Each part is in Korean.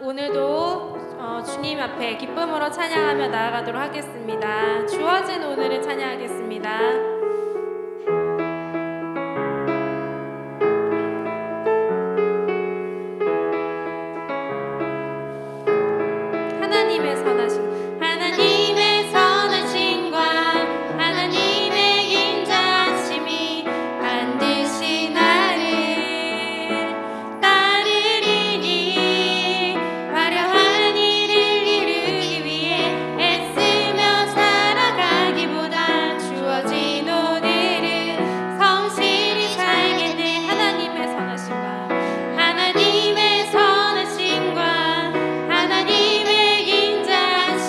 오늘도 주님 앞에 기쁨으로 찬양하며 나아가도록 하겠습니다. 주어진 오늘을 찬양하겠습니다. 하나님의 선하신 하나님의 선하심과 하나님의 인자하심이 반드시 나를 따르리니 화려한 일을 이루기 위해 애쓰며 살아가기보다 주어진 오늘을 성실히 살겠네. 하나님의 선하심과 하나님의 선하심과 하나님의 인자하심이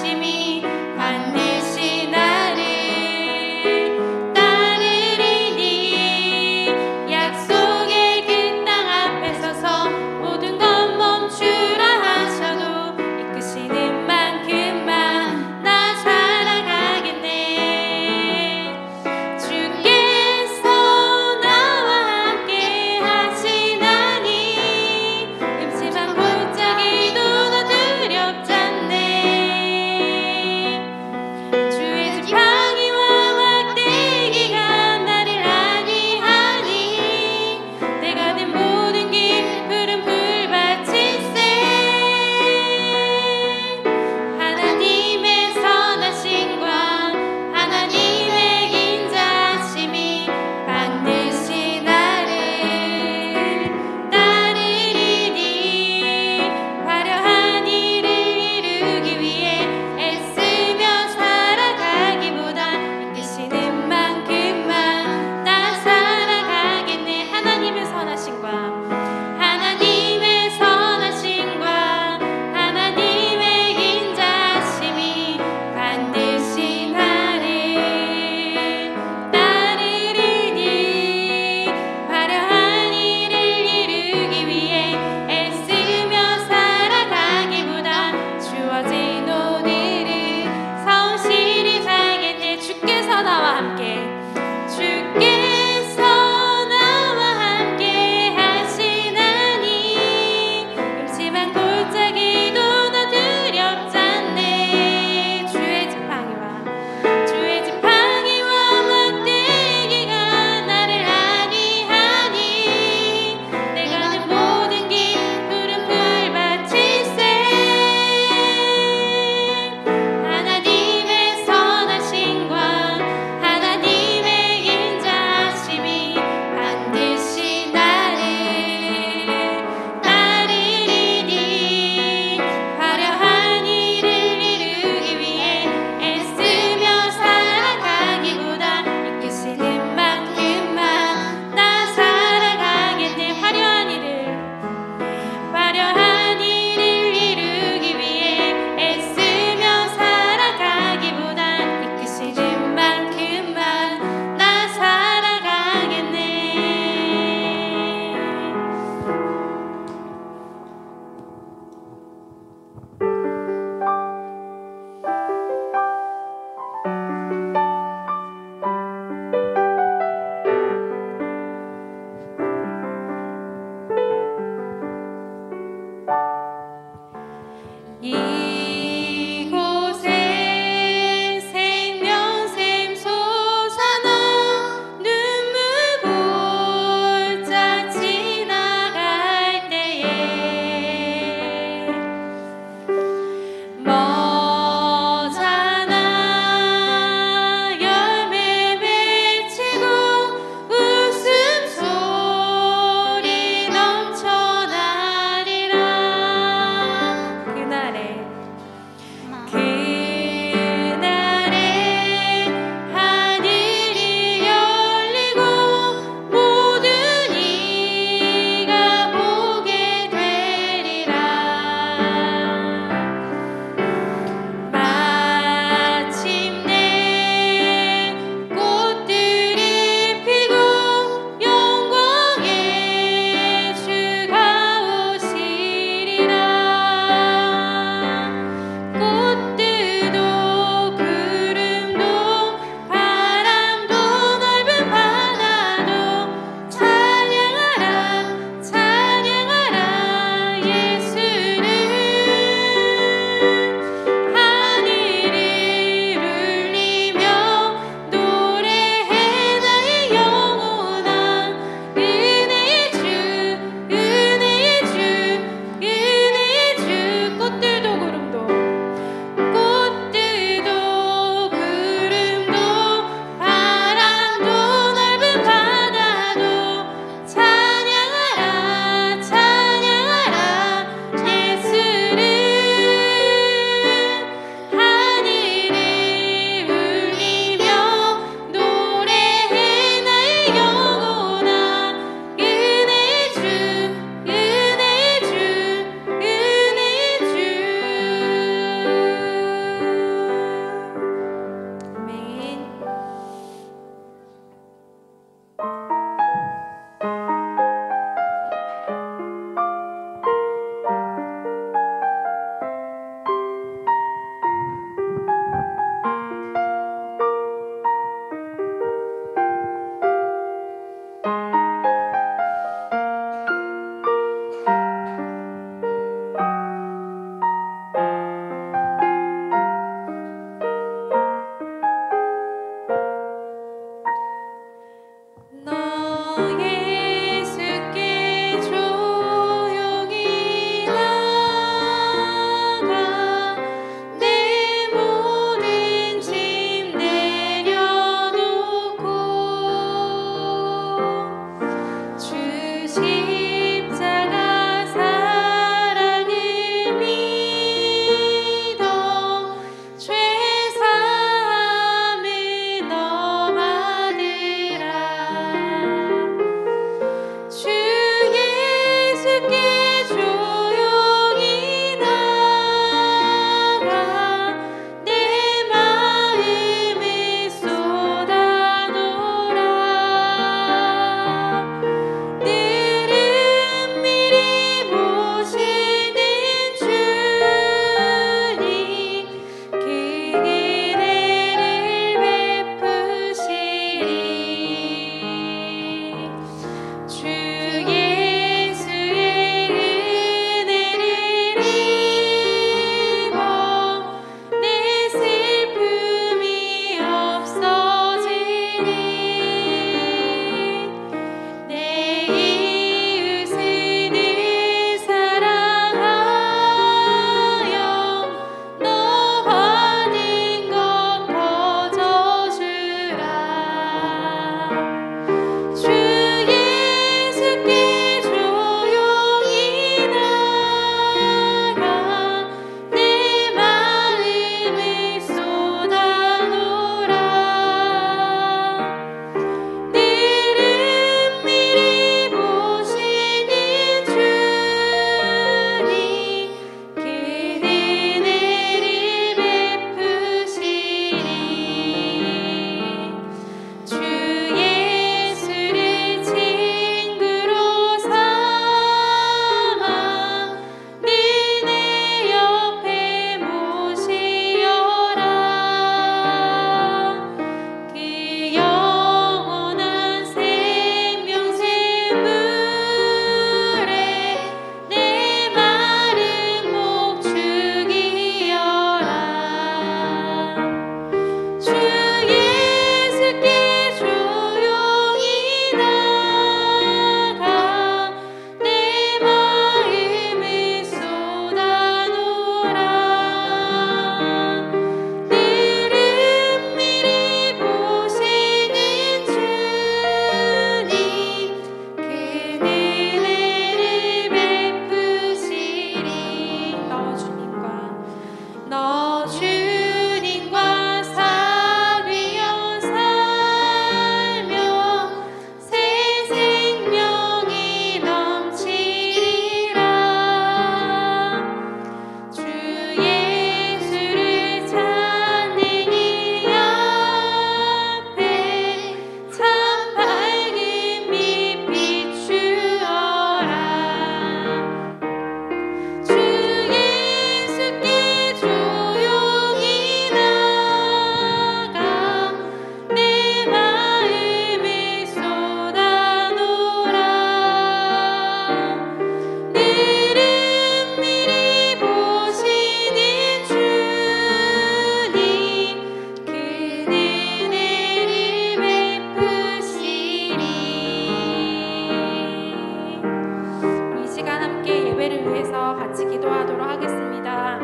위해서 같이 기도하도록 하겠습니다.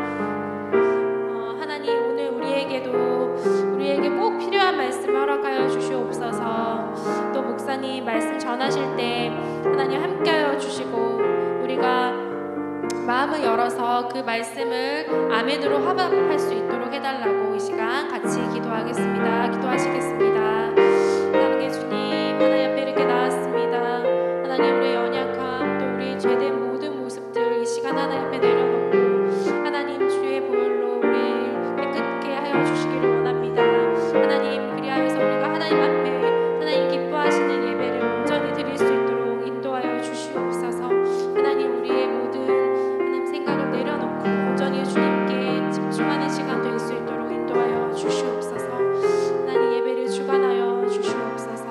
하나님, 오늘 우리에게 꼭 필요한 말씀을 허락하여 주시옵소서. 또 목사님 말씀 전하실 때 하나님 함께하여 주시고 우리가 마음을 열어서 그 말씀을 아멘으로 화답할 수 있도록 해달라고 이 시간 같이 기도하겠습니다. 기도하시겠습니다. 하나님 주님, 하나님 앞에 이렇게 나왔습니다. 하나님, 우리의 연약함 또 우리의 죄된 모든 모습들 이 시간 하나님 앞에 내려놓고 하나님 주의 보혈로 우리 깨끗게 하여 주시기를 원합니다. 하나님, 그리하여서 우리가 하나님 앞에 하나님 기뻐하시는 예배를 온전히 드릴 수 있도록 인도하여 주시옵소서. 하나님, 우리의 모든 하나님 생각을 내려놓고 온전히 주님께 집중하는 시간 될 수 있도록 인도하여 주시옵소서. 하나님, 예배를 주관하여 주시옵소서.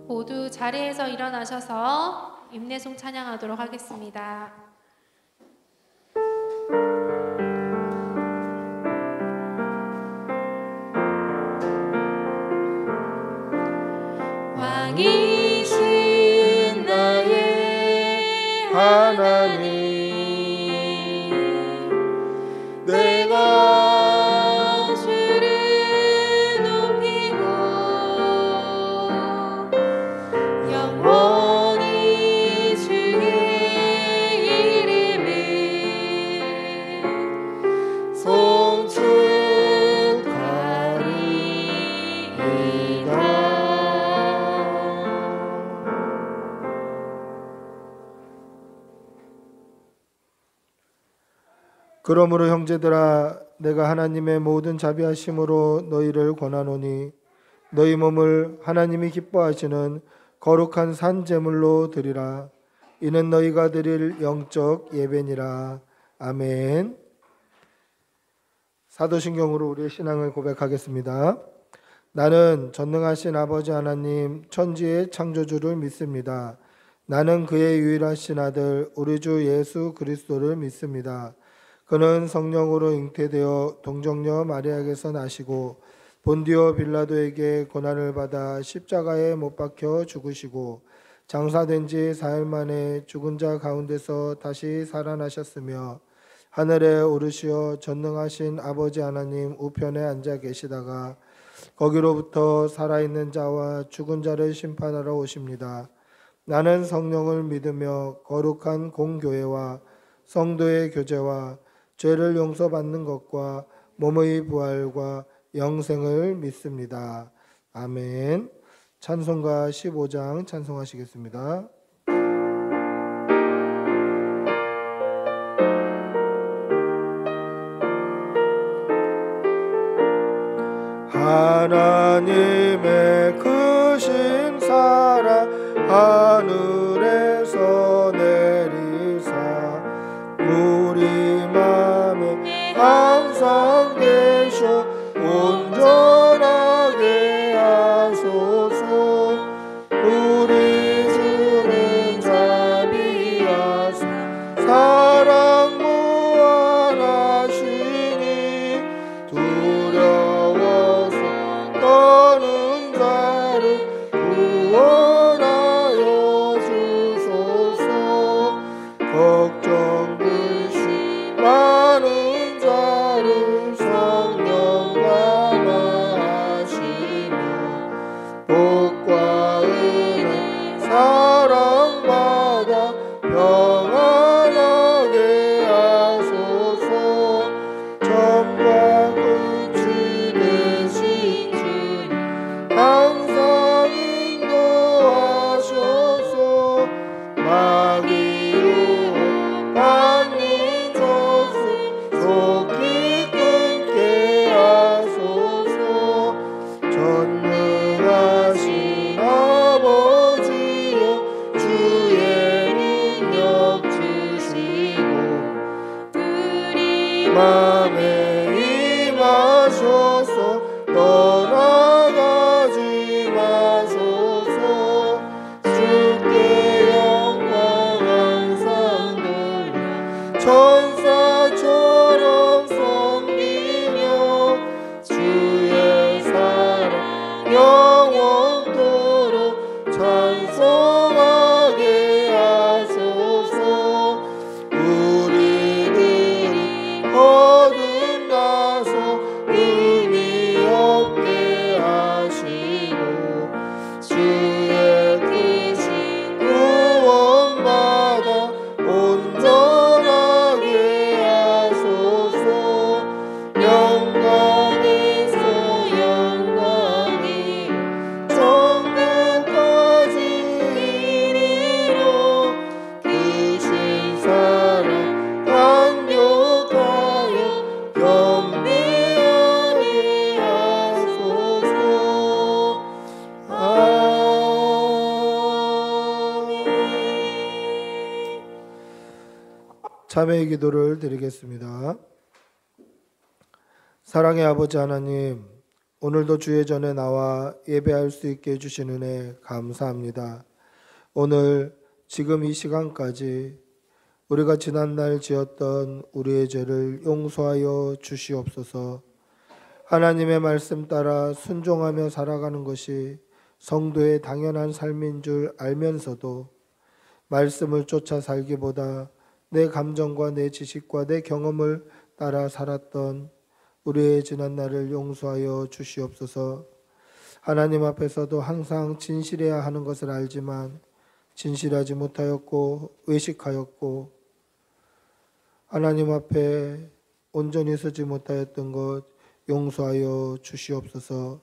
모두 자리에서 일어나셔서 임내송 찬양하도록 하겠습니다. 왕이신 나의 하나님, 내가 주를 높이고 영원히 주의 이름을 송축하리이다. 그러므로 형제들아, 내가 하나님의 모든 자비하심으로 너희를 권하노니 너희 몸을 하나님이 기뻐하시는 거룩한 산 제물로 드리라. 이는 너희가 드릴 영적 예배니라. 아멘. 사도신경으로 우리의 신앙을 고백하겠습니다. 나는 전능하신 아버지 하나님 천지의 창조주를 믿습니다. 나는 그의 유일하신 아들 우리 주 예수 그리스도를 믿습니다. 그는 성령으로 잉태되어 동정녀 마리아에게서 나시고 본디오 빌라도에게 고난을 받아 십자가에 못 박혀 죽으시고 장사된 지 4일 만에 죽은 자 가운데서 다시 살아나셨으며 하늘에 오르시어 전능하신 아버지 하나님 우편에 앉아 계시다가 거기로부터 살아있는 자와 죽은 자를 심판하러 오십니다. 나는 성령을 믿으며 거룩한 공교회와 성도의 교제와 죄를 용서받는 것과 몸의 부활과 영생을 믿습니다. 아멘. 찬송가 15장 찬송하시겠습니다. 하나님의 크신 사랑 하늘에서 내리사 우리 맘에 항상 계셔 온전하게 하소서. 우리 주는 자비하사 사랑 무한하시니 두려워서 떠는 자를 구원하여 참회의 기도를 드리겠습니다. 사랑의 아버지 하나님, 오늘도 주의 전에 나와 예배할 수 있게 해주신 은혜 감사합니다. 오늘 지금 이 시간까지 우리가 지난날 지었던 우리의 죄를 용서하여 주시옵소서. 하나님의 말씀 따라 순종하며 살아가는 것이 성도의 당연한 삶인 줄 알면서도 말씀을 쫓아 살기보다 내 감정과 내 지식과 내 경험을 따라 살았던 우리의 지난날을 용서하여 주시옵소서. 하나님 앞에서도 항상 진실해야 하는 것을 알지만 진실하지 못하였고 외식하였고 하나님 앞에 온전히 서지 못하였던 것 용서하여 주시옵소서.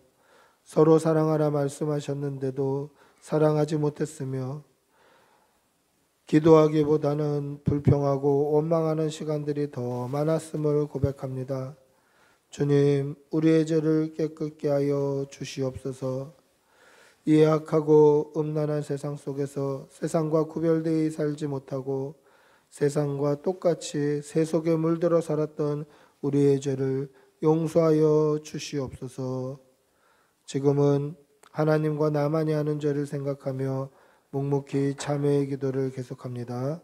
서로 사랑하라 말씀하셨는데도 사랑하지 못했으며 기도하기보다는 불평하고 원망하는 시간들이 더 많았음을 고백합니다. 주님, 우리의 죄를 깨끗게 하여 주시옵소서. 이 악하고 음란한 세상 속에서 세상과 구별되어 살지 못하고 세상과 똑같이 새 속에 물들어 살았던 우리의 죄를 용서하여 주시옵소서. 지금은 하나님과 나만이 하는 죄를 생각하며 묵묵히 참회의 기도를 계속합니다.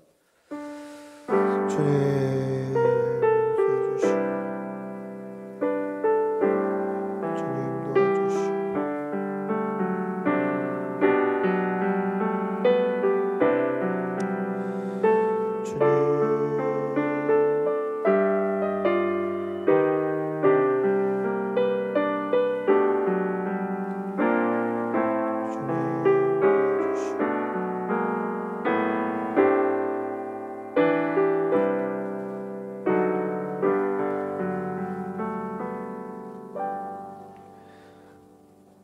주님,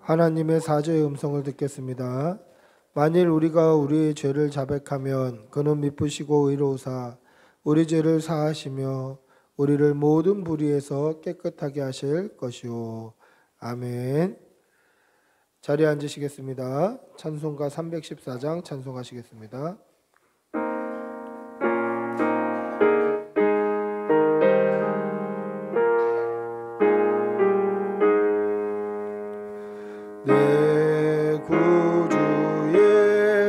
하나님의 사죄의 음성을 듣겠습니다. 만일 우리가 우리의 죄를 자백하면 그는 미쁘시고 의로우사 우리 죄를 사하시며 우리를 모든 불의에서 깨끗하게 하실 것이요. 아멘. 자리에 앉으시겠습니다. 찬송가 314장 찬송하시겠습니다. 내 구주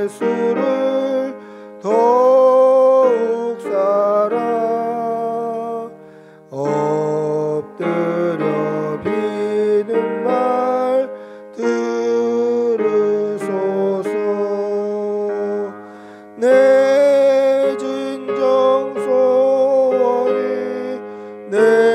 예수를 더욱 사랑 엎드려 비는 말 들으소서. 내 진정 소원이 내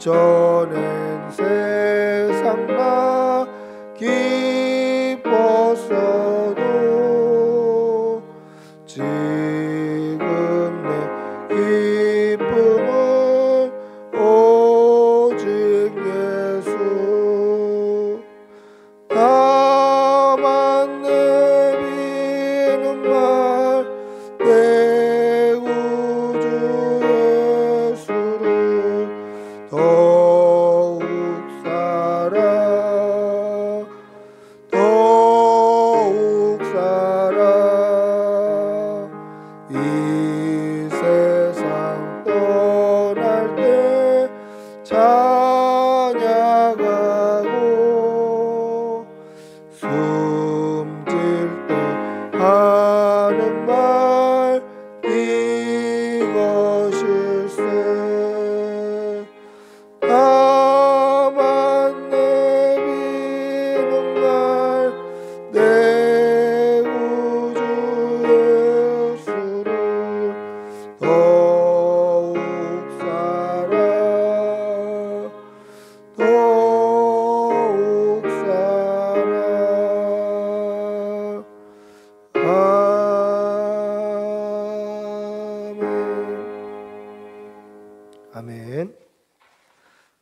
이전엔 세상 나 기뻤어도 지금 내 기쁨은 오직 예수. 나만 내비는 말 내 구주 예수를 더욱 사랑 더욱 사랑 이 세상 떠날 때 찬양하고 숨질 때 하는 말 이것일세. 나만 내비는 말 내 구주 예수를 더욱 사랑 더욱 사랑. 아멘. 아멘.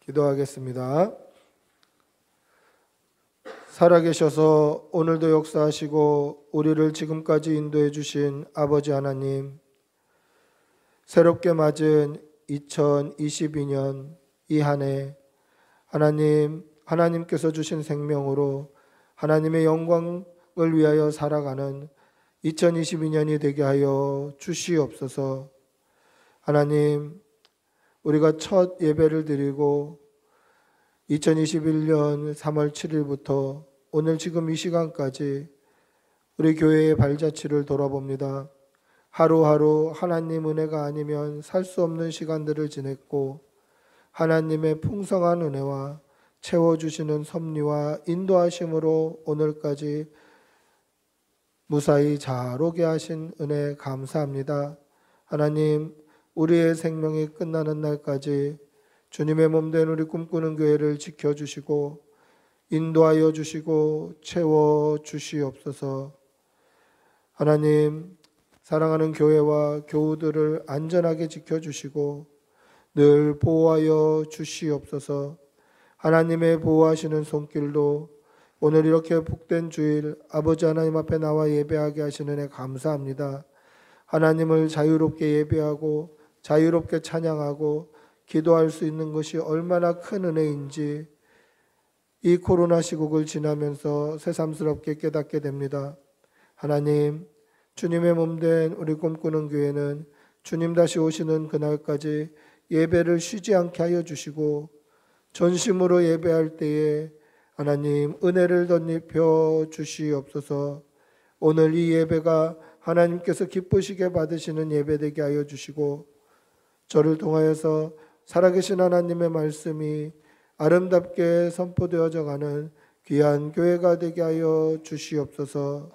기도하겠습니다. 살아계셔서 오늘도 역사하시고 우리를 지금까지 인도해 주신 아버지 하나님, 새롭게 맞은 2022년 이 한 해 하나님께서 주신 생명으로 하나님의 영광을 위하여 살아가는 2022년이 되게 하여 주시옵소서. 하나님, 우리가 첫 예배를 드리고 2021년 3월 7일부터 오늘 지금 이 시간까지 우리 교회의 발자취를 돌아봅니다. 하루하루 하나님 은혜가 아니면 살 수 없는 시간들을 지냈고 하나님의 풍성한 은혜와 채워주시는 섭리와 인도하심으로 오늘까지 무사히 잘 오게 하신 은혜 감사합니다. 하나님, 우리의 생명이 끝나는 날까지 주님의 몸된 우리 꿈꾸는 교회를 지켜주시고 인도하여 주시고 채워주시옵소서. 하나님, 사랑하는 교회와 교우들을 안전하게 지켜주시고 늘 보호하여 주시옵소서. 하나님의 보호하시는 손길로 오늘 이렇게 복된 주일 아버지 하나님 앞에 나와 예배하게 하시는 애 감사합니다. 하나님을 자유롭게 예배하고 자유롭게 찬양하고 기도할 수 있는 것이 얼마나 큰 은혜인지 이 코로나 시국을 지나면서 새삼스럽게 깨닫게 됩니다. 하나님, 주님의 몸된 우리 꿈꾸는 교회는 주님 다시 오시는 그날까지 예배를 쉬지 않게 하여 주시고 전심으로 예배할 때에 하나님 은혜를 덧입혀 주시옵소서. 오늘 이 예배가 하나님께서 기쁘시게 받으시는 예배 되게 하여 주시고 저를 통하여서 살아계신 하나님의 말씀이 아름답게 선포되어져 가는 귀한 교회가 되게 하여 주시옵소서.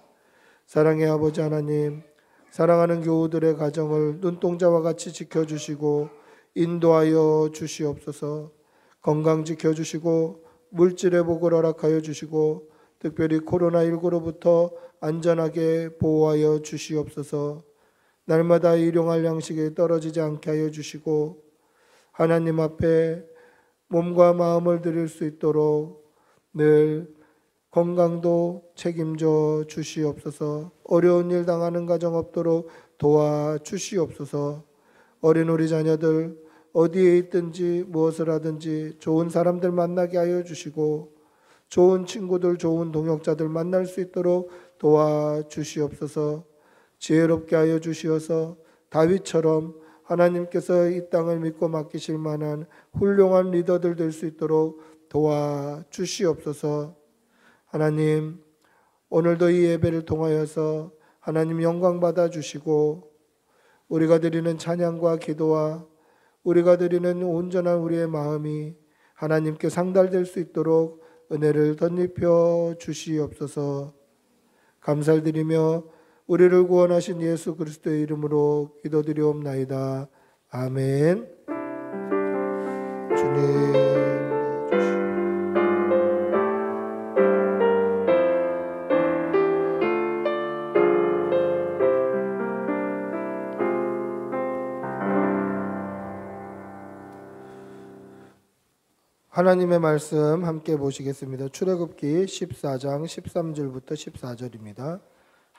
사랑의 아버지 하나님, 사랑하는 교우들의 가정을 눈동자와 같이 지켜주시고 인도하여 주시옵소서. 건강 지켜주시고 물질의 복을 허락하여 주시고 특별히 코로나19로부터 안전하게 보호하여 주시옵소서. 날마다 일용할 양식이 떨어지지 않게 하여 주시고 하나님 앞에 몸과 마음을 드릴 수 있도록 늘 건강도 책임져 주시옵소서. 어려운 일 당하는 가정 없도록 도와주시옵소서. 어린 우리 자녀들 어디에 있든지 무엇을 하든지 좋은 사람들 만나게 하여 주시고 좋은 친구들, 좋은 동역자들 만날 수 있도록 도와주시옵소서. 지혜롭게 하여 주시어서 다윗처럼 하나님께서 이 땅을 믿고 맡기실 만한 훌륭한 리더들 될 수 있도록 도와주시옵소서. 하나님, 오늘도 이 예배를 통하여서 하나님 영광 받아 주시고 우리가 드리는 찬양과 기도와 우리가 드리는 온전한 우리의 마음이 하나님께 상달될 수 있도록 은혜를 덧입혀 주시옵소서. 감사를 드리며 우리를 구원하신 예수 그리스도의 이름으로 기도드리옵나이다. 아멘. 주님 하나님의 말씀 함께 보시겠습니다. 출애굽기 14장 13절부터 14절입니다.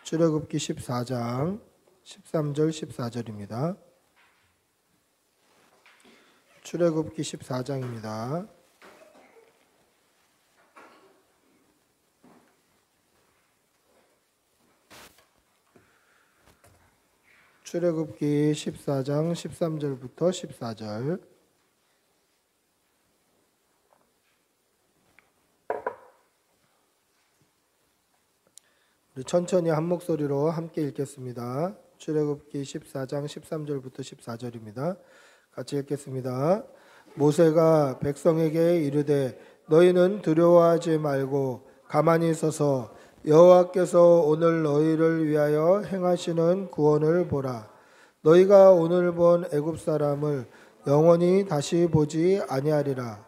출애굽기 14장 13절 14절입니다. 출애굽기 14장입니다. 출애굽기 14장 13절부터 14절. 우리 천천히 한 목소리로 함께 읽겠습니다. 출애굽기 14장 13절부터 14절입니다. 같이 읽겠습니다. 모세가 백성에게 이르되 너희는 두려워하지 말고 가만히 서서 여호와께서 오늘 너희를 위하여 행하시는 구원을 보라. 너희가 오늘 본 애굽 사람을 영원히 다시 보지 아니하리라.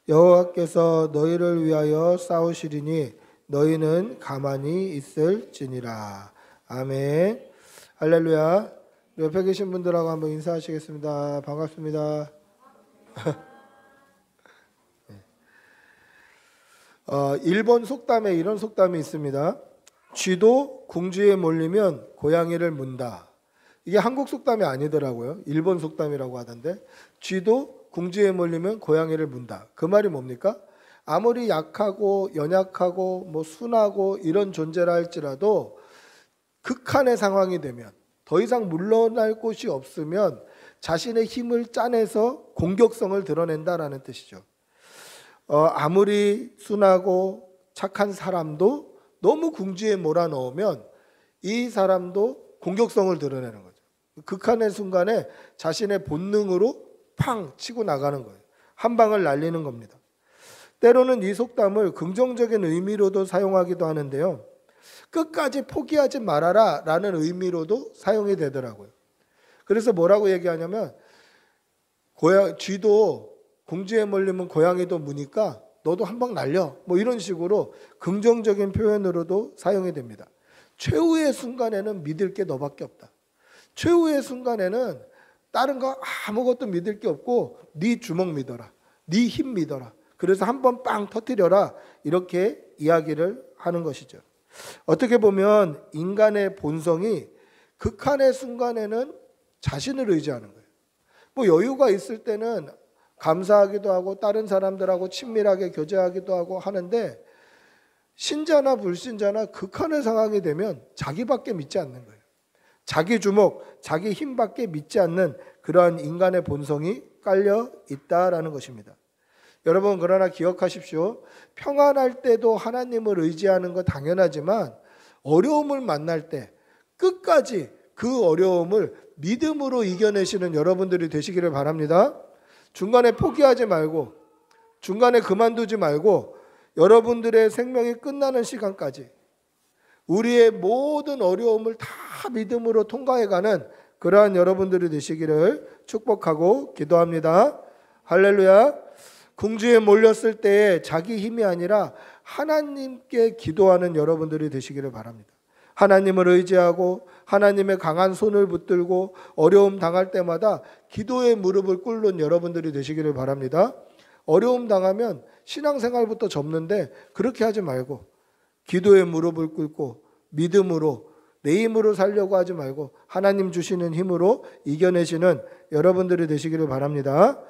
여호와께서 너희를 위하여 싸우시리니 너희는 가만히 있을지니라. 아멘. 할렐루야. 옆에 계신 분들하고 한번 인사하시겠습니다. 반갑습니다. 일본 속담에 이런 속담이 있습니다. 쥐도 궁지에 몰리면 고양이를 문다. 이게 한국 속담이 아니더라고요. 일본 속담이라고 하던데, 쥐도 궁지에 몰리면 고양이를 문다. 그 말이 뭡니까? 아무리 약하고 연약하고 뭐 순하고 이런 존재라 할지라도 극한의 상황이 되면, 더 이상 물러날 곳이 없으면 자신의 힘을 짜내서 공격성을 드러낸다라는 뜻이죠. 아무리 순하고 착한 사람도 너무 궁지에 몰아넣으면 이 사람도 공격성을 드러내는 거죠. 극한의 순간에 자신의 본능으로 팡 치고 나가는 거예요. 한 방을 날리는 겁니다. 때로는 이 속담을 긍정적인 의미로도 사용하기도 하는데요. 끝까지 포기하지 말아라 라는 의미로도 사용이 되더라고요. 그래서 뭐라고 얘기하냐면, 쥐도 궁지에 몰리면 고양이도 무니까 너도 한 방 날려, 뭐 이런 식으로 긍정적인 표현으로도 사용이 됩니다. 최후의 순간에는 믿을 게 너밖에 없다. 최후의 순간에는 다른 거 아무것도 믿을 게 없고 네 주먹 믿어라, 네 힘 믿어라. 그래서 한 번 빵 터뜨려라, 이렇게 이야기를 하는 것이죠. 어떻게 보면 인간의 본성이 극한의 순간에는 자신을 의지하는 거예요. 뭐 여유가 있을 때는 감사하기도 하고 다른 사람들하고 친밀하게 교제하기도 하고 하는데, 신자나 불신자나 극한의 상황이 되면 자기밖에 믿지 않는 거예요. 자기 주먹, 자기 힘밖에 믿지 않는 그러한 인간의 본성이 깔려 있다라는 것입니다. 여러분, 그러나 기억하십시오. 평안할 때도 하나님을 의지하는 거 당연하지만 어려움을 만날 때 끝까지 그 어려움을 믿음으로 이겨내시는 여러분들이 되시기를 바랍니다. 중간에 포기하지 말고, 중간에 그만두지 말고, 여러분들의 생명이 끝나는 시간까지 우리의 모든 어려움을 다 믿음으로 통과해가는 그러한 여러분들이 되시기를 축복하고 기도합니다. 할렐루야. 궁지에 몰렸을 때에 자기 힘이 아니라 하나님께 기도하는 여러분들이 되시기를 바랍니다. 하나님을 의지하고 하나님의 강한 손을 붙들고 어려움 당할 때마다 기도의 무릎을 꿇는 여러분들이 되시기를 바랍니다. 어려움 당하면 신앙생활부터 접는데 그렇게 하지 말고 기도의 무릎을 꿇고 믿음으로, 내 힘으로 살려고 하지 말고 하나님 주시는 힘으로 이겨내시는 여러분들이 되시기를 바랍니다.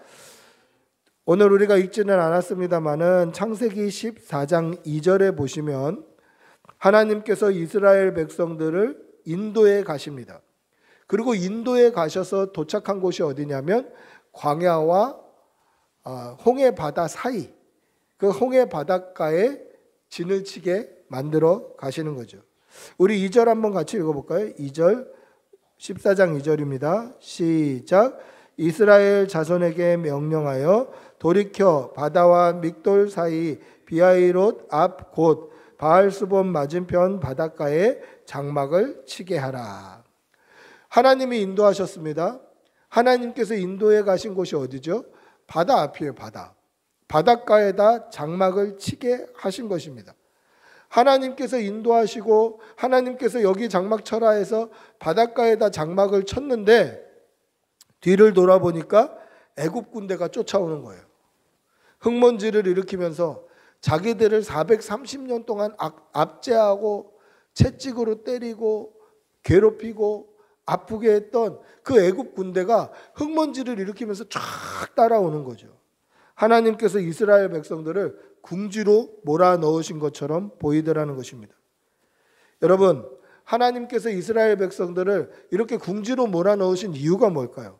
오늘 우리가 읽지는 않았습니다마는 창세기 14장 2절에 보시면 하나님께서 이스라엘 백성들을 인도에 가십니다. 그리고 인도에 가셔서 도착한 곳이 어디냐면 광야와 홍해 바다 사이, 그 홍해 바닷가에 진을 치게 만들어 가시는 거죠. 우리 2절 한번 같이 읽어볼까요? 2절, 14장 2절입니다. 시작. 이스라엘 자손에게 명령하여 돌이켜 바다와 믹돌 사이 비하이롯 앞 곧 바알스본 맞은편 바닷가에 장막을 치게 하라. 하나님이 인도하셨습니다. 하나님께서 인도에 가신 곳이 어디죠? 바다 앞이에요. 바닷가에다 장막을 치게 하신 것입니다. 하나님께서 인도하시고 하나님께서 여기 장막 쳐라 해서 바닷가에다 장막을 쳤는데 뒤를 돌아보니까 애굽 군대가 쫓아오는 거예요. 흙먼지를 일으키면서 자기들을 430년 동안 압제하고 채찍으로 때리고 괴롭히고 아프게 했던 그 애굽 군대가 흙먼지를 일으키면서 쫙 따라오는 거죠. 하나님께서 이스라엘 백성들을 궁지로 몰아넣으신 것처럼 보이더라는 것입니다. 여러분, 하나님께서 이스라엘 백성들을 이렇게 궁지로 몰아넣으신 이유가 뭘까요?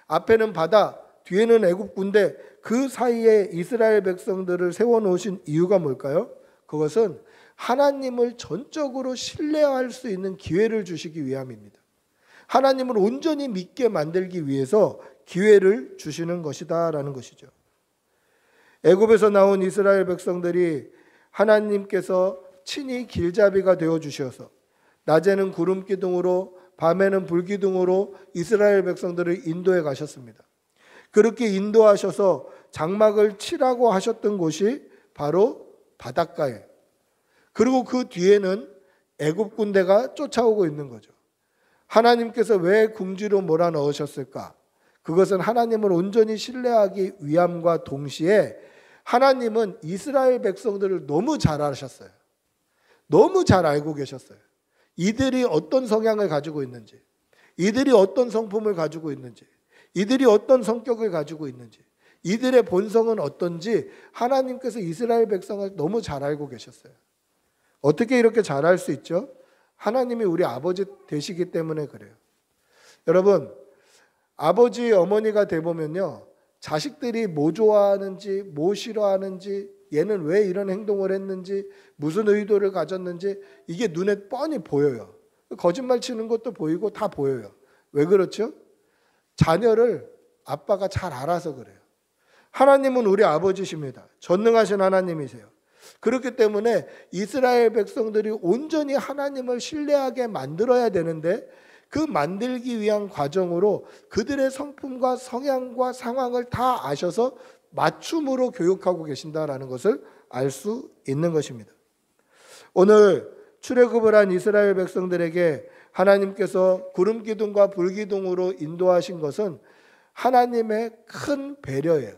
앞에는 바다, 뒤에는 애굽 군대, 그 사이에 이스라엘 백성들을 세워놓으신 이유가 뭘까요? 그것은 하나님을 전적으로 신뢰할 수 있는 기회를 주시기 위함입니다. 하나님을 온전히 믿게 만들기 위해서 기회를 주시는 것이다라는 것이죠. 애굽에서 나온 이스라엘 백성들이 하나님께서 친히 길잡이가 되어 주셔서 낮에는 구름 기둥으로 밤에는 불 기둥으로 이스라엘 백성들을 인도해 가셨습니다. 그렇게 인도하셔서 장막을 치라고 하셨던 곳이 바로 바닷가에, 그리고 그 뒤에는 애굽 군대가 쫓아오고 있는 거죠. 하나님께서 왜 궁지로 몰아넣으셨을까? 그것은 하나님을 온전히 신뢰하기 위함과 동시에 하나님은 이스라엘 백성들을 너무 잘 아셨어요. 너무 잘 알고 계셨어요. 이들이 어떤 성향을 가지고 있는지, 이들이 어떤 성품을 가지고 있는지, 이들이 어떤 성격을 가지고 있는지, 이들의 본성은 어떤지 하나님께서 이스라엘 백성을 너무 잘 알고 계셨어요. 어떻게 이렇게 잘 알 수 있죠? 하나님이 우리 아버지 되시기 때문에 그래요. 여러분, 아버지 어머니가 돼보면요, 자식들이 뭐 좋아하는지, 뭐 싫어하는지, 얘는 왜 이런 행동을 했는지, 무슨 의도를 가졌는지 이게 눈에 뻔히 보여요. 거짓말 치는 것도 보이고 다 보여요. 왜 그렇죠? 자녀를 아빠가 잘 알아서 그래요. 하나님은 우리 아버지십니다. 전능하신 하나님이세요. 그렇기 때문에 이스라엘 백성들이 온전히 하나님을 신뢰하게 만들어야 되는데, 그 만들기 위한 과정으로 그들의 성품과 성향과 상황을 다 아셔서 맞춤으로 교육하고 계신다라는 것을 알 수 있는 것입니다. 오늘 출애굽을 한 이스라엘 백성들에게 하나님께서 구름 기둥과 불 기둥으로 인도하신 것은 하나님의 큰 배려예요.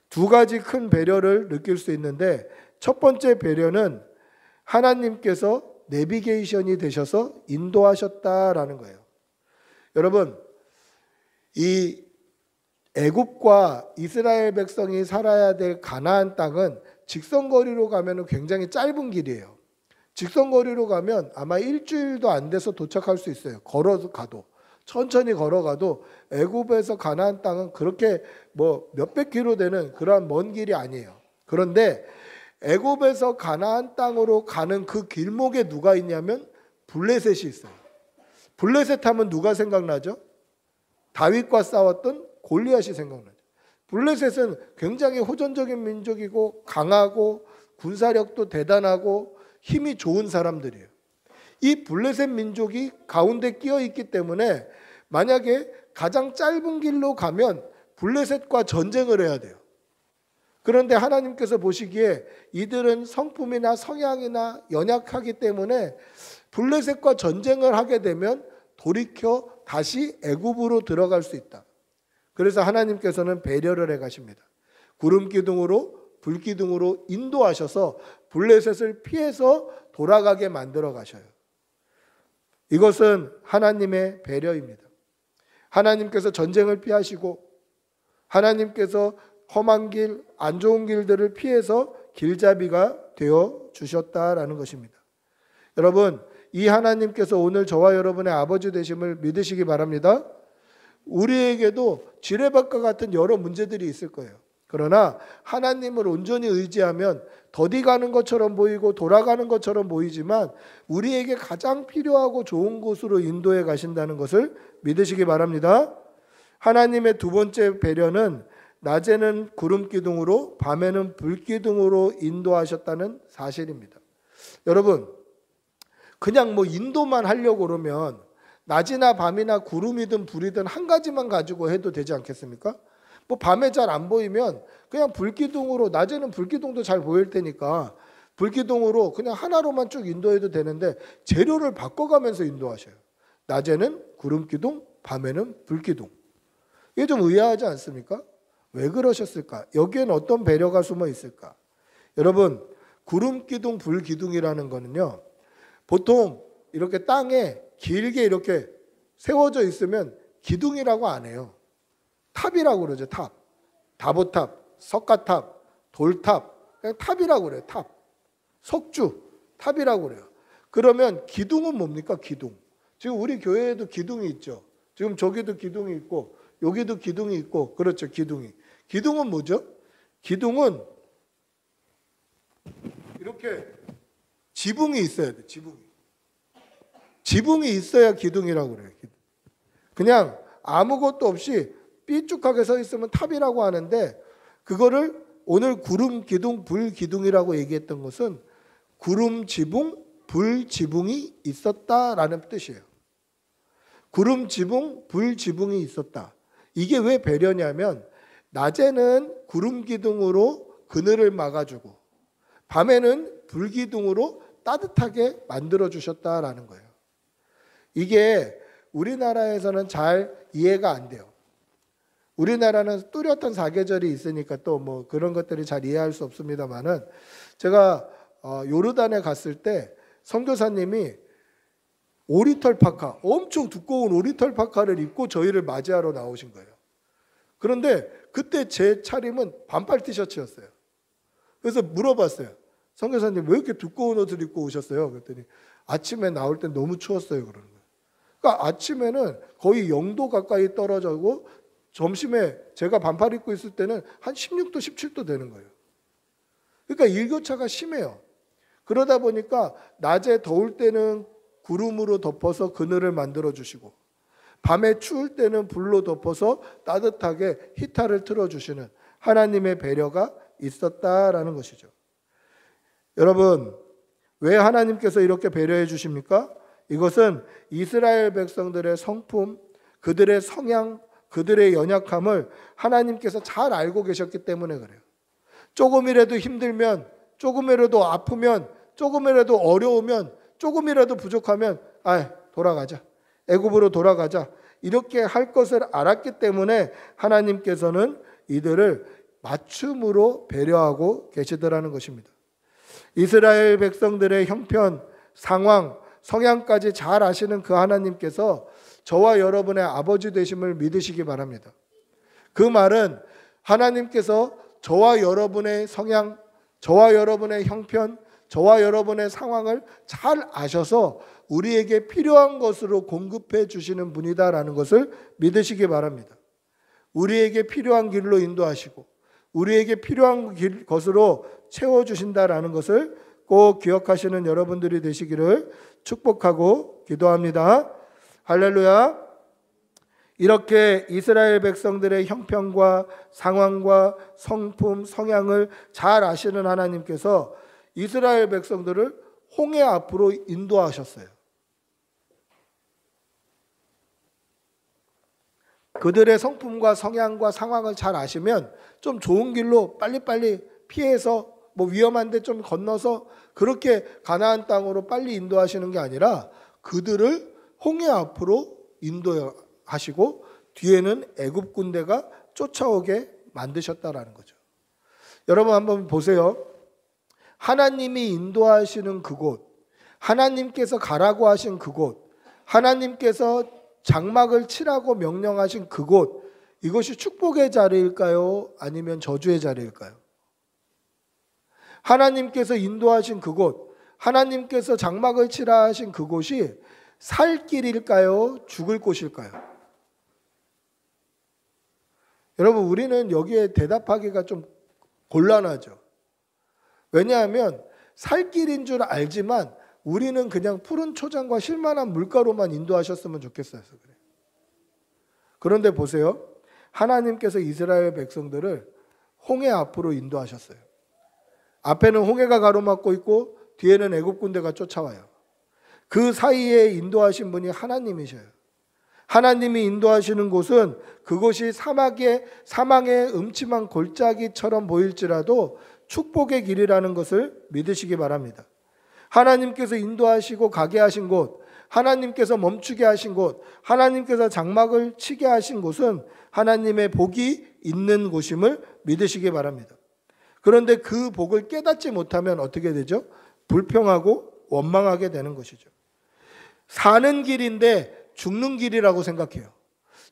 두 가지 큰 배려를 느낄 수 있는데, 첫 번째 배려는 하나님께서 내비게이션이 되셔서 인도하셨다라는 거예요. 여러분, 이 애굽과 이스라엘 백성이 살아야 될 가나안 땅은 직선거리로 가면 굉장히 짧은 길이에요. 직선거리로 가면 아마 일주일도 안 돼서 도착할 수 있어요. 걸어서 가도. 천천히 걸어가도 애굽에서 가나안 땅은 그렇게 뭐 몇백 킬로 되는 그러한 먼 길이 아니에요. 그런데 애굽에서 가나안 땅으로 가는 그 길목에 누가 있냐면 블레셋이 있어요. 블레셋 하면 누가 생각나죠? 다윗과 싸웠던 골리앗이 생각나죠. 블레셋은 굉장히 호전적인 민족이고 강하고 군사력도 대단하고 힘이 좋은 사람들이에요. 이 블레셋 민족이 가운데 끼어 있기 때문에 만약에 가장 짧은 길로 가면 블레셋과 전쟁을 해야 돼요. 그런데 하나님께서 보시기에 이들은 성품이나 성향이나 연약하기 때문에 블레셋과 전쟁을 하게 되면 돌이켜 다시 애굽으로 들어갈 수 있다. 그래서 하나님께서는 배려를 해 가십니다. 구름 기둥으로 불 기둥으로 인도하셔서 블레셋을 피해서 돌아가게 만들어 가셔요. 이것은 하나님의 배려입니다. 하나님께서 전쟁을 피하시고 하나님께서 험한 길, 안 좋은 길들을 피해서 길잡이가 되어 주셨다라는 것입니다. 여러분, 이 하나님께서 오늘 저와 여러분의 아버지 되심을 믿으시기 바랍니다. 우리에게도 지뢰밭과 같은 여러 문제들이 있을 거예요. 그러나 하나님을 온전히 의지하면 더디 가는 것처럼 보이고 돌아가는 것처럼 보이지만 우리에게 가장 필요하고 좋은 곳으로 인도해 가신다는 것을 믿으시기 바랍니다. 하나님의 두 번째 배려는 낮에는 구름 기둥으로 밤에는 불 기둥으로 인도하셨다는 사실입니다. 여러분, 그냥 뭐 인도만 하려고 그러면 낮이나 밤이나 구름이든 불이든 한 가지만 가지고 해도 되지 않겠습니까? 뭐 밤에 잘 안 보이면 그냥 불기둥으로, 낮에는 불기둥도 잘 보일 테니까 불기둥으로 그냥 하나로만 쭉 인도해도 되는데 재료를 바꿔가면서 인도하셔요. 낮에는 구름기둥, 밤에는 불기둥. 이게 좀 의아하지 않습니까? 왜 그러셨을까? 여기에는 어떤 배려가 숨어 있을까? 여러분, 구름기둥, 불기둥이라는 거는요, 보통 이렇게 땅에 길게 이렇게 세워져 있으면 기둥이라고 안 해요. 탑이라고 그러죠. 탑. 다보탑, 석가탑, 돌탑, 그냥 탑이라고 그래요. 탑. 석주, 탑이라고 그래요. 그러면 기둥은 뭡니까? 기둥. 지금 우리 교회에도 기둥이 있죠. 지금 저기도 기둥이 있고 여기도 기둥이 있고, 그렇죠. 기둥이. 기둥은 뭐죠? 기둥은 이렇게 지붕이 있어야 돼. 지붕이 있어야 기둥이라고 그래요. 그냥 아무것도 없이 삐쭉하게 서 있으면 탑이라고 하는데, 그거를 오늘 구름 기둥, 불 기둥이라고 얘기했던 것은 구름 지붕, 불 지붕이 있었다라는 뜻이에요. 구름 지붕, 불 지붕이 있었다. 이게 왜 배려냐면 낮에는 구름 기둥으로 그늘을 막아주고 밤에는 불 기둥으로 따뜻하게 만들어 주셨다라는 거예요. 이게 우리나라에서는 잘 이해가 안 돼요. 우리나라는 뚜렷한 사계절이 있으니까 또 뭐 그런 것들이 잘 이해할 수 없습니다만은, 제가 요르단에 갔을 때 선교사님이 오리털 파카, 엄청 두꺼운 오리털 파카를 입고 저희를 맞이하러 나오신 거예요. 그런데 그때 제 차림은 반팔 티셔츠였어요. 그래서 물어봤어요. 선교사님 왜 이렇게 두꺼운 옷을 입고 오셨어요? 그랬더니 아침에 나올 땐 너무 추웠어요. 그러는 거예요. 그러니까 아침에는 거의 0도 가까이 떨어지고 점심에 제가 반팔 입고 있을 때는 한 16도, 17도 되는 거예요. 그러니까 일교차가 심해요. 그러다 보니까 낮에 더울 때는 구름으로 덮어서 그늘을 만들어 주시고 밤에 추울 때는 불로 덮어서 따뜻하게 히타를 틀어주시는 하나님의 배려가 있었다라는 것이죠. 여러분, 왜 하나님께서 이렇게 배려해 주십니까? 이것은 이스라엘 백성들의 성품, 그들의 성향, 그들의 연약함을 하나님께서 잘 알고 계셨기 때문에 그래요. 조금이라도 힘들면, 조금이라도 아프면, 조금이라도 어려우면, 조금이라도 부족하면 돌아가자. 애굽으로 돌아가자. 이렇게 할 것을 알았기 때문에 하나님께서는 이들을 맞춤으로 배려하고 계시더라는 것입니다. 이스라엘 백성들의 형편, 상황, 성향까지 잘 아시는 그 하나님께서 저와 여러분의 아버지 되심을 믿으시기 바랍니다. 그 말은 하나님께서 저와 여러분의 성향, 저와 여러분의 형편, 저와 여러분의 상황을 잘 아셔서 우리에게 필요한 것으로 공급해 주시는 분이다라는 것을 믿으시기 바랍니다. 우리에게 필요한 길로 인도하시고 우리에게 필요한 것으로 채워주신다라는 것을 꼭 기억하시는 여러분들이 되시기를 축복하고 기도합니다. 할렐루야. 이렇게 이스라엘 백성들의 형편과 상황과 성품, 성향을 잘 아시는 하나님께서 이스라엘 백성들을 홍해 앞으로 인도하셨어요. 그들의 성품과 성향과 상황을 잘 아시면 좀 좋은 길로 빨리빨리 피해서 위험한데 좀 건너서 그렇게 가나안 땅으로 빨리 인도하시는 게 아니라 그들을 홍해 앞으로 인도하시고 뒤에는 애굽 군대가 쫓아오게 만드셨다라는 거죠. 여러분 한번 보세요. 하나님이 인도하시는 그곳, 하나님께서 가라고 하신 그곳, 하나님께서 장막을 치라고 명령하신 그곳, 이것이 축복의 자리일까요? 아니면 저주의 자리일까요? 하나님께서 인도하신 그곳, 하나님께서 장막을 치라 하신 그곳이 살 길일까요? 죽을 곳일까요? 여러분, 우리는 여기에 대답하기가 좀 곤란하죠. 왜냐하면 살 길인 줄 알지만 우리는 그냥 푸른 초장과 실만한 물가로만 인도하셨으면 좋겠어요. 그래요. 그런데 보세요. 하나님께서 이스라엘 백성들을 홍해 앞으로 인도하셨어요. 앞에는 홍해가 가로막고 있고 뒤에는 애굽 군대가 쫓아와요. 그 사이에 인도하신 분이 하나님이셔요. 하나님이 인도하시는 곳은 그곳이 사망의 음침한 골짜기처럼 보일지라도 축복의 길이라는 것을 믿으시기 바랍니다. 하나님께서 인도하시고 가게 하신 곳, 하나님께서 멈추게 하신 곳, 하나님께서 장막을 치게 하신 곳은 하나님의 복이 있는 곳임을 믿으시기 바랍니다. 그런데 그 복을 깨닫지 못하면 어떻게 되죠? 불평하고 원망하게 되는 것이죠. 사는 길인데 죽는 길이라고 생각해요.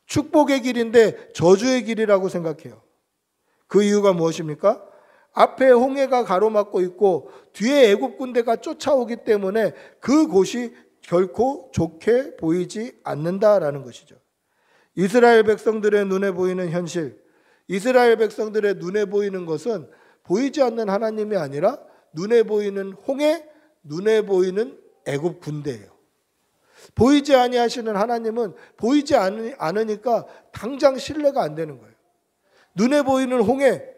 축복의 길인데 저주의 길이라고 생각해요. 그 이유가 무엇입니까? 앞에 홍해가 가로막고 있고 뒤에 애굽 군대가 쫓아오기 때문에 그곳이 결코 좋게 보이지 않는다라는 것이죠. 이스라엘 백성들의 눈에 보이는 현실, 이스라엘 백성들의 눈에 보이는 것은 보이지 않는 하나님이 아니라 눈에 보이는 홍해, 눈에 보이는 애굽 군대예요. 보이지 아니하시는 하나님은 보이지 않으니까 당장 신뢰가 안 되는 거예요. 눈에 보이는 홍해,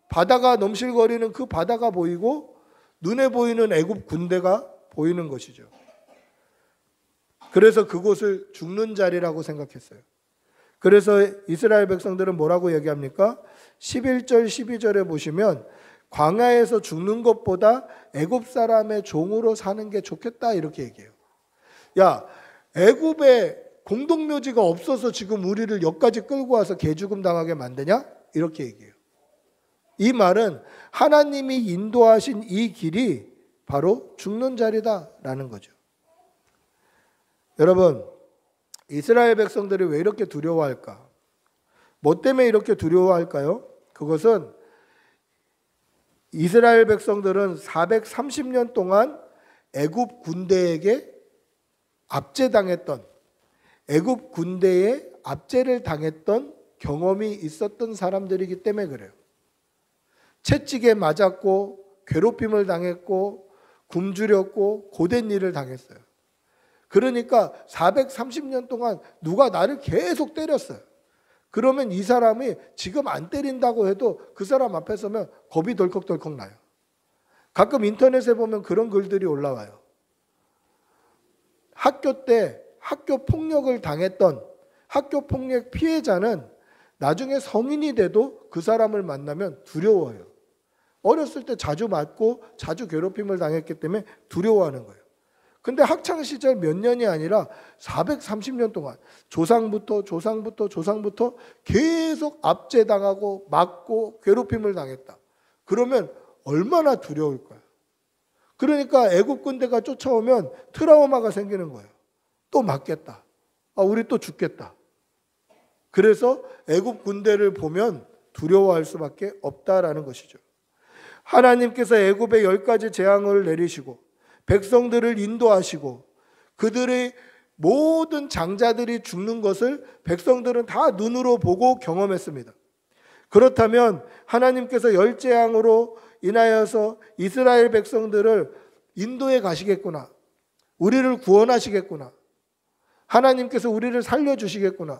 바다가 넘실거리는 그 바다가 보이고 눈에 보이는 애굽 군대가 보이는 것이죠. 그래서 그곳을 죽는 자리라고 생각했어요. 그래서 이스라엘 백성들은 뭐라고 얘기합니까? 11절 12절에 보시면 광야에서 죽는 것보다 애굽 사람의 종으로 사는 게 좋겠다 이렇게 얘기해요. 야, 애굽에 공동묘지가 없어서 지금 우리를 여기까지 끌고 와서 개죽음 당하게 만드냐? 이렇게 얘기해요. 이 말은 하나님이 인도하신 이 길이 바로 죽는 자리다라는 거죠. 여러분, 이스라엘 백성들이 왜 이렇게 두려워할까? 뭐 때문에 이렇게 두려워할까요? 그것은 이스라엘 백성들은 430년 동안 애굽 군대에게 압제당했던, 애굽 군대에 압제를 당했던 경험이 있었던 사람들이기 때문에 그래요. 채찍에 맞았고 괴롭힘을 당했고 굶주렸고 고된 일을 당했어요. 그러니까 430년 동안 누가 나를 계속 때렸어요. 그러면 이 사람이 지금 안 때린다고 해도 그 사람 앞에 서면 겁이 덜컥덜컥 나요. 가끔 인터넷에 보면 그런 글들이 올라와요. 학교 때 학교 폭력을 당했던 학교 폭력 피해자는 나중에 성인이 돼도 그 사람을 만나면 두려워해요. 어렸을 때 자주 맞고 자주 괴롭힘을 당했기 때문에 두려워하는 거예요. 근데 학창시절 몇 년이 아니라 430년 동안 조상부터 계속 압제당하고 맞고 괴롭힘을 당했다. 그러면 얼마나 두려울까요? 그러니까 애국 군대가 쫓아오면 트라우마가 생기는 거예요. 또 맞겠다. 우리 또 죽겠다. 그래서 애국 군대를 보면 두려워할 수밖에 없다라는 것이죠. 하나님께서 애굽에 10가지 재앙을 내리시고 백성들을 인도하시고 그들의 모든 장자들이 죽는 것을 백성들은 다 눈으로 보고 경험했습니다. 그렇다면 하나님께서 10재앙으로 인하여서 이스라엘 백성들을 인도에 가시겠구나. 우리를 구원하시겠구나. 하나님께서 우리를 살려주시겠구나.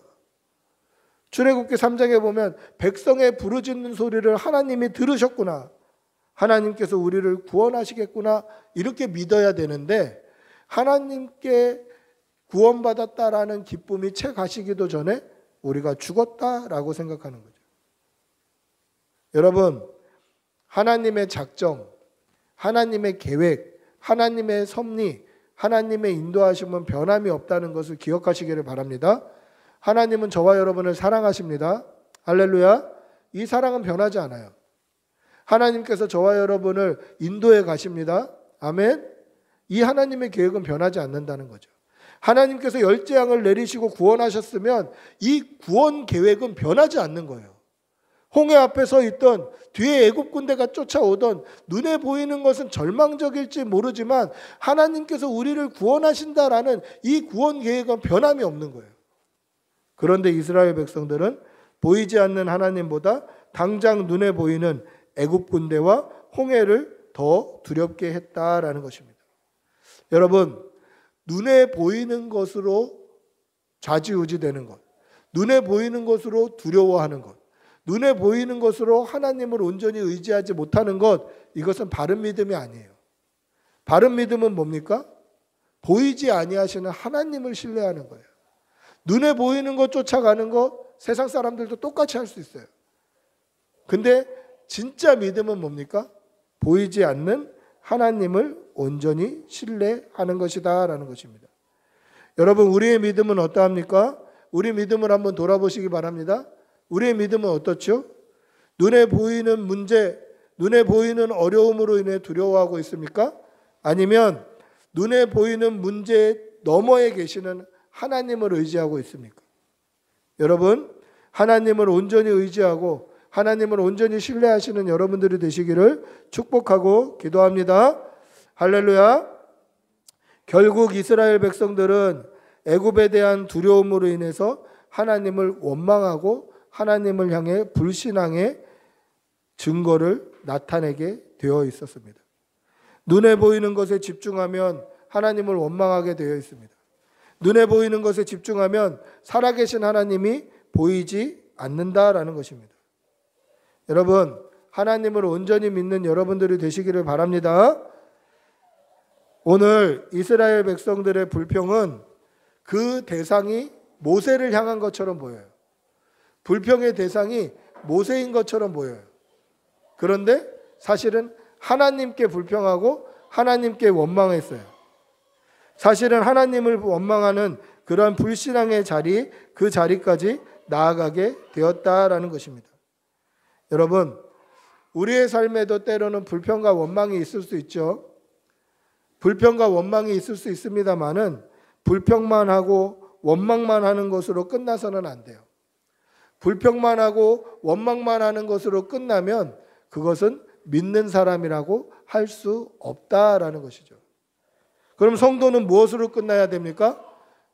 출애굽기 3장에 보면 백성의 부르짖는 소리를 하나님이 들으셨구나. 하나님께서 우리를 구원하시겠구나. 이렇게 믿어야 되는데 하나님께 구원받았다라는 기쁨이 채 가시기도 전에 우리가 죽었다라고 생각하는 거죠. 여러분, 하나님의 작정, 하나님의 계획, 하나님의 섭리, 하나님의 인도하심은 변함이 없다는 것을 기억하시기를 바랍니다. 하나님은 저와 여러분을 사랑하십니다. 할렐루야. 이 사랑은 변하지 않아요. 하나님께서 저와 여러분을 인도해 가십니다. 아멘. 이 하나님의 계획은 변하지 않는다는 거죠. 하나님께서 10재앙을 내리시고 구원하셨으면 이 구원 계획은 변하지 않는 거예요. 홍해 앞에 서 있던 뒤에 애굽 군대가 쫓아오던 눈에 보이는 것은 절망적일지 모르지만 하나님께서 우리를 구원하신다라는 이 구원 계획은 변함이 없는 거예요. 그런데 이스라엘 백성들은 보이지 않는 하나님보다 당장 눈에 보이는 애굽 군대와 홍해를 더 두렵게 했다라는 것입니다. 여러분, 눈에 보이는 것으로 좌지우지되는 것, 눈에 보이는 것으로 두려워하는 것, 눈에 보이는 것으로 하나님을 온전히 의지하지 못하는 것, 이것은 바른 믿음이 아니에요. 바른 믿음은 뭡니까? 보이지 아니하시는 하나님을 신뢰하는 거예요. 눈에 보이는 것 쫓아가는 것 세상 사람들도 똑같이 할 수 있어요. 근데 진짜 믿음은 뭡니까? 보이지 않는 하나님을 온전히 신뢰하는 것이다 라는 것입니다. 여러분, 우리의 믿음은 어떠합니까? 우리 믿음을 한번 돌아보시기 바랍니다. 우리의 믿음은 어떻죠? 눈에 보이는 문제, 눈에 보이는 어려움으로 인해 두려워하고 있습니까? 아니면 눈에 보이는 문제 너머에 계시는 하나님을 의지하고 있습니까? 여러분, 하나님을 온전히 의지하고 하나님을 온전히 신뢰하시는 여러분들이 되시기를 축복하고 기도합니다. 할렐루야. 결국 이스라엘 백성들은 애굽에 대한 두려움으로 인해서 하나님을 원망하고 하나님을 향해 불신앙의 증거를 나타내게 되어 있었습니다. 눈에 보이는 것에 집중하면 하나님을 원망하게 되어 있습니다. 눈에 보이는 것에 집중하면 살아계신 하나님이 보이지 않는다라는 것입니다. 여러분, 하나님을 온전히 믿는 여러분들이 되시기를 바랍니다. 오늘 이스라엘 백성들의 불평은 그 대상이 모세를 향한 것처럼 보여요. 불평의 대상이 모세인 것처럼 보여요. 그런데 사실은 하나님께 불평하고 하나님께 원망했어요. 사실은 하나님을 원망하는 그러한 불신앙의 자리, 그 자리까지 나아가게 되었다라는 것입니다. 여러분, 우리의 삶에도 때로는 불평과 원망이 있을 수 있죠. 불평과 원망이 있을 수 있습니다만은 불평만 하고 원망만 하는 것으로 끝나서는 안 돼요. 불평만 하고 원망만 하는 것으로 끝나면 그것은 믿는 사람이라고 할 수 없다라는 것이죠. 그럼 성도는 무엇으로 끝나야 됩니까?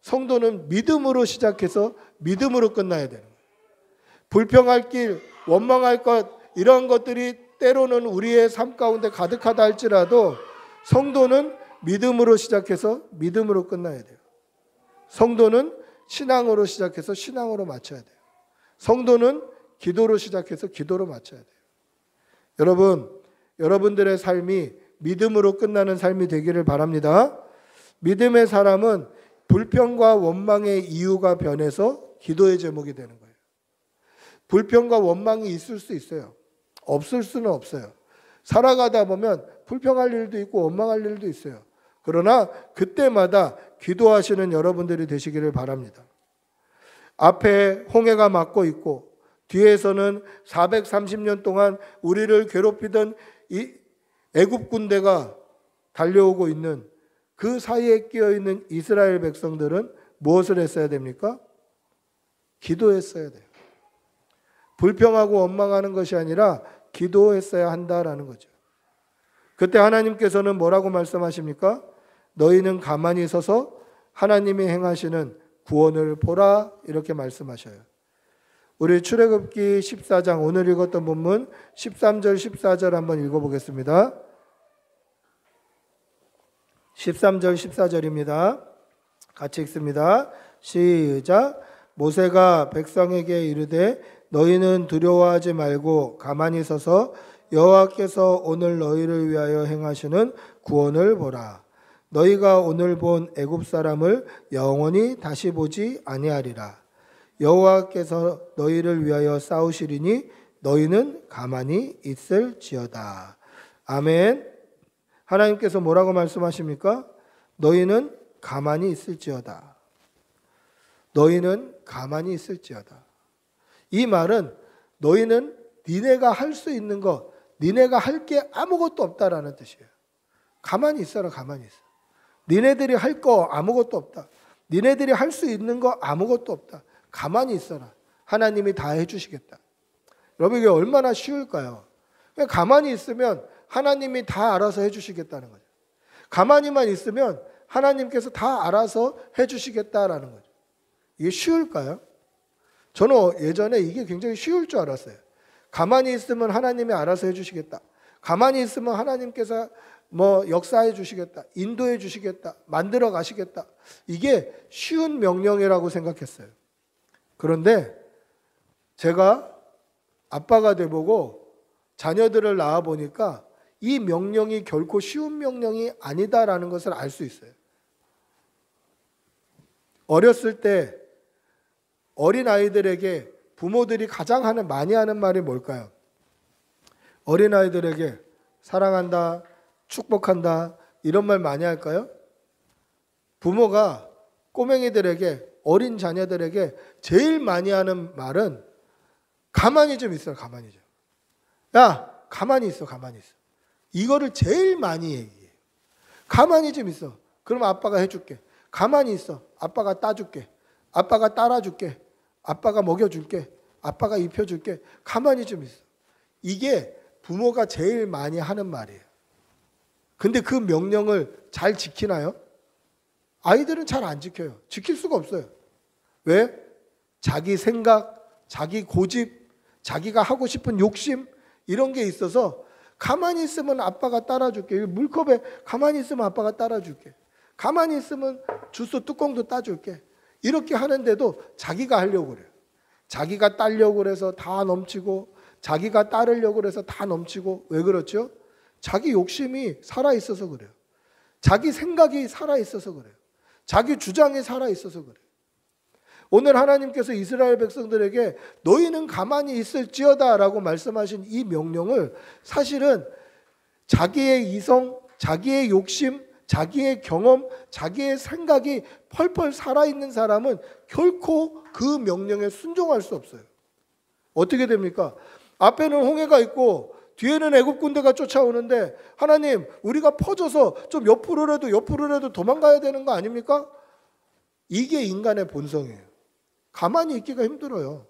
성도는 믿음으로 시작해서 믿음으로 끝나야 되는 거예요. 불평할 길, 원망할 것, 이런 것들이 때로는 우리의 삶 가운데 가득하다 할지라도 성도는 믿음으로 시작해서 믿음으로 끝나야 돼요. 성도는 신앙으로 시작해서 신앙으로 마쳐야 돼요. 성도는 기도로 시작해서 기도로 마쳐야 돼요. 여러분, 여러분들의 삶이 믿음으로 끝나는 삶이 되기를 바랍니다. 믿음의 사람은 불평과 원망의 이유가 변해서 기도의 제목이 되는 거예요. 불평과 원망이 있을 수 있어요. 없을 수는 없어요. 살아가다 보면 불평할 일도 있고 원망할 일도 있어요. 그러나 그때마다 기도하시는 여러분들이 되시기를 바랍니다. 앞에 홍해가 막고 있고 뒤에서는 430년 동안 우리를 괴롭히던 이 애굽 군대가 달려오고 있는 그 사이에 끼어 있는 이스라엘 백성들은 무엇을 했어야 됩니까? 기도했어야 돼요. 불평하고 원망하는 것이 아니라 기도했어야 한다라는 거죠. 그때 하나님께서는 뭐라고 말씀하십니까? 너희는 가만히 서서 하나님이 행하시는 구원을 보라, 이렇게 말씀하셔요. 우리 출애굽기 14장 오늘 읽었던 본문 13절 14절 한번 읽어보겠습니다. 13절 14절입니다. 같이 읽습니다. 시작. 모세가 백성에게 이르되 너희는 두려워하지 말고 가만히 서서 여호와께서 오늘 너희를 위하여 행하시는 구원을 보라. 너희가 오늘 본 애굽 사람을 영원히 다시 보지 아니하리라. 여호와께서 너희를 위하여 싸우시리니 너희는 가만히 있을지어다. 아멘. 하나님께서 뭐라고 말씀하십니까? 너희는 가만히 있을지어다. 너희는 가만히 있을지어다. 이 말은 너희는 니네가 할 수 있는 것, 니네가 할 게 아무것도 없다라는 뜻이에요. 가만히 있어라, 가만히 있어. 니네들이 할 거 아무것도 없다. 니네들이 할 수 있는 거 아무것도 없다. 가만히 있어라. 하나님이 다 해주시겠다. 여러분, 이게 얼마나 쉬울까요? 그냥 가만히 있으면 하나님이 다 알아서 해주시겠다는 거죠. 가만히만 있으면 하나님께서 다 알아서 해주시겠다라는 거죠. 이게 쉬울까요? 저는 예전에 이게 굉장히 쉬울 줄 알았어요. 가만히 있으면 하나님이 알아서 해주시겠다. 가만히 있으면 하나님께서 역사해 주시겠다. 인도해 주시겠다. 만들어 가시겠다. 이게 쉬운 명령이라고 생각했어요. 그런데 제가 아빠가 돼보고 자녀들을 낳아 보니까 이 명령이 결코 쉬운 명령이 아니다라는 것을 알 수 있어요. 어렸을 때 어린아이들에게 부모들이 가장 많이 하는 말이 뭘까요? 어린아이들에게 사랑한다, 축복한다, 이런 말 많이 할까요? 부모가 꼬맹이들에게, 어린 자녀들에게 제일 많이 하는 말은 가만히 좀 있어라, 가만히 좀. 야, 가만히 있어, 가만히 있어. 이거를 제일 많이 얘기해요. 가만히 좀 있어. 그럼 아빠가 해줄게. 가만히 있어. 아빠가 따줄게. 아빠가 따라줄게. 아빠가 먹여줄게. 아빠가 입혀줄게. 가만히 좀 있어. 이게 부모가 제일 많이 하는 말이에요. 근데 그 명령을 잘 지키나요? 아이들은 잘 안 지켜요. 지킬 수가 없어요. 왜? 자기 생각, 자기 고집, 자기가 하고 싶은 욕심, 이런 게 있어서 가만히 있으면 아빠가 따라줄게. 물컵에 가만히 있으면 아빠가 따라줄게. 가만히 있으면 주스 뚜껑도 따줄게. 이렇게 하는데도 자기가 하려고 그래요. 자기가 따려고 그래서 다 넘치고, 자기가 따르려고 그래서 다 넘치고. 왜 그렇죠? 자기 욕심이 살아있어서 그래요. 자기 생각이 살아있어서 그래요. 자기 주장이 살아있어서 그래요. 오늘 하나님께서 이스라엘 백성들에게 너희는 가만히 있을지어다 라고 말씀하신 이 명령을 사실은 자기의 이성, 자기의 욕심, 자기의 경험, 자기의 생각이 펄펄 살아있는 사람은 결코 그 명령에 순종할 수 없어요. 어떻게 됩니까? 앞에는 홍해가 있고 뒤에는 애굽 군대가 쫓아오는데 하나님, 우리가 퍼져서 좀 옆으로라도 도망가야 되는 거 아닙니까? 이게 인간의 본성이에요. 가만히 있기가 힘들어요.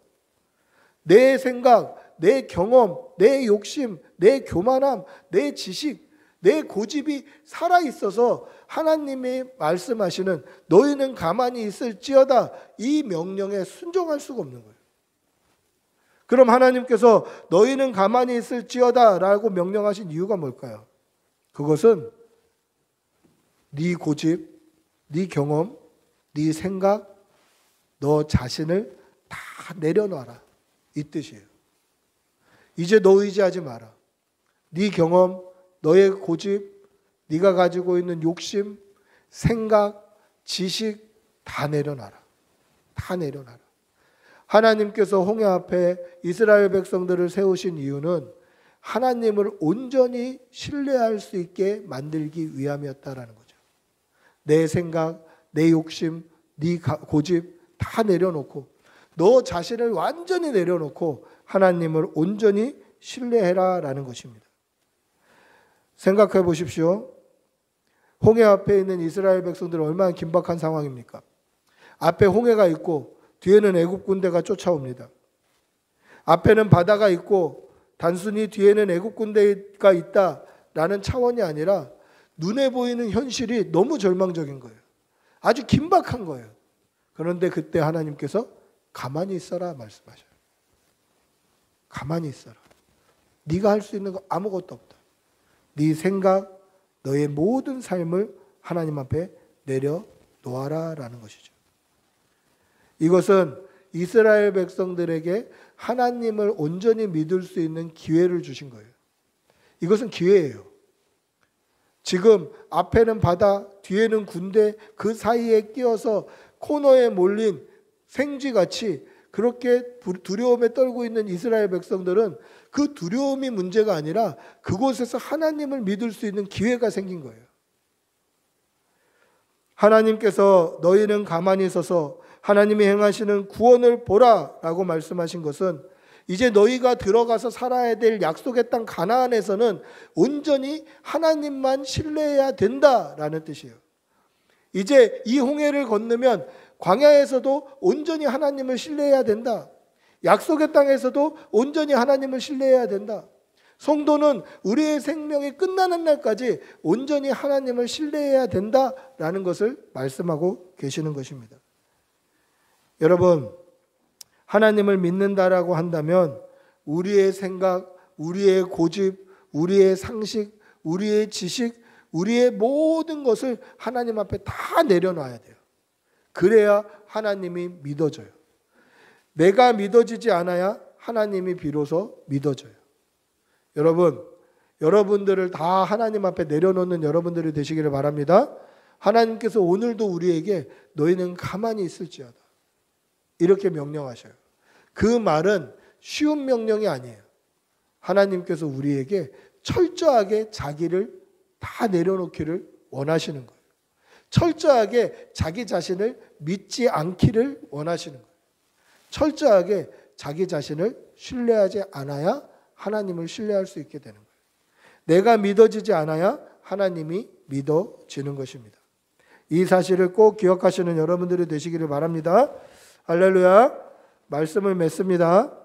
내 생각, 내 경험, 내 욕심, 내 교만함, 내 지식, 내 고집이 살아있어서 하나님이 말씀하시는 너희는 가만히 있을지어다 이 명령에 순종할 수가 없는 거예요. 그럼 하나님께서 너희는 가만히 있을지어다 라고 명령하신 이유가 뭘까요? 그것은 네 고집, 네 경험, 네 생각, 너 자신을 다 내려놔라 이 뜻이에요. 이제 너 의지하지 마라. 네 경험, 너의 고집, 네가 가지고 있는 욕심, 생각, 지식 다 내려놔라. 다 내려놔라. 하나님께서 홍해 앞에 이스라엘 백성들을 세우신 이유는 하나님을 온전히 신뢰할 수 있게 만들기 위함이었다라는 거죠. 내 생각, 내 욕심, 네 고집 다 내려놓고 너 자신을 완전히 내려놓고 하나님을 온전히 신뢰해라라는 것입니다. 생각해 보십시오. 홍해 앞에 있는 이스라엘 백성들은 얼마나 긴박한 상황입니까? 앞에 홍해가 있고 뒤에는 애굽 군대가 쫓아옵니다. 앞에는 바다가 있고 단순히 뒤에는 애굽 군대가 있다라는 차원이 아니라 눈에 보이는 현실이 너무 절망적인 거예요. 아주 긴박한 거예요. 그런데 그때 하나님께서 가만히 있어라 말씀하셔요. 가만히 있어라. 네가 할 수 있는 거 아무것도 없다. 네 생각, 너의 모든 삶을 하나님 앞에 내려놓아라 라는 것이죠. 이것은 이스라엘 백성들에게 하나님을 온전히 믿을 수 있는 기회를 주신 거예요. 이것은 기회예요. 지금 앞에는 바다, 뒤에는 군대, 그 사이에 끼어서 코너에 몰린 생쥐같이 그렇게 두려움에 떨고 있는 이스라엘 백성들은 그 두려움이 문제가 아니라 그곳에서 하나님을 믿을 수 있는 기회가 생긴 거예요. 하나님께서 너희는 가만히 서서 하나님이 행하시는 구원을 보라 라고 말씀하신 것은 이제 너희가 들어가서 살아야 될 약속의 땅 가나안에서는 온전히 하나님만 신뢰해야 된다라는 뜻이에요. 이제 이 홍해를 건너면 광야에서도 온전히 하나님을 신뢰해야 된다. 약속의 땅에서도 온전히 하나님을 신뢰해야 된다. 성도는 우리의 생명이 끝나는 날까지 온전히 하나님을 신뢰해야 된다라는 것을 말씀하고 계시는 것입니다. 여러분, 하나님을 믿는다라고 한다면 우리의 생각, 우리의 고집, 우리의 상식, 우리의 지식, 우리의 모든 것을 하나님 앞에 다 내려놔야 돼요. 그래야 하나님이 믿어져요. 내가 믿어지지 않아야 하나님이 비로소 믿어져요. 여러분, 여러분들을 다 하나님 앞에 내려놓는 여러분들이 되시기를 바랍니다. 하나님께서 오늘도 우리에게 너희는 가만히 있을지어다 이렇게 명령하셔요. 그 말은 쉬운 명령이 아니에요. 하나님께서 우리에게 철저하게 자기를 다 내려놓기를 원하시는 거예요. 철저하게 자기 자신을 믿지 않기를 원하시는 거예요. 철저하게 자기 자신을 신뢰하지 않아야 하나님을 신뢰할 수 있게 되는 거예요. 내가 믿어지지 않아야 하나님이 믿어지는 것입니다. 이 사실을 꼭 기억하시는 여러분들이 되시기를 바랍니다. 할렐루야. 말씀을 맺습니다.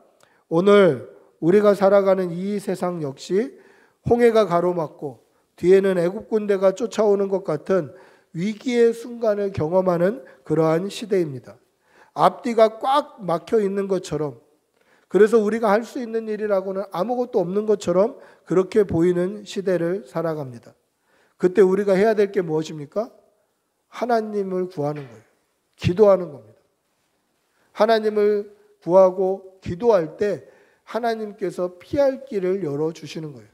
오늘 우리가 살아가는 이 세상 역시 홍해가 가로막고 뒤에는 애굽 군대가 쫓아오는 것 같은 위기의 순간을 경험하는 그러한 시대입니다. 앞뒤가 꽉 막혀 있는 것처럼, 그래서 우리가 할 수 있는 일이라고는 아무것도 없는 것처럼 그렇게 보이는 시대를 살아갑니다. 그때 우리가 해야 될 게 무엇입니까? 하나님을 구하는 거예요. 기도하는 겁니다. 하나님을 구하고 기도할 때 하나님께서 피할 길을 열어주시는 거예요.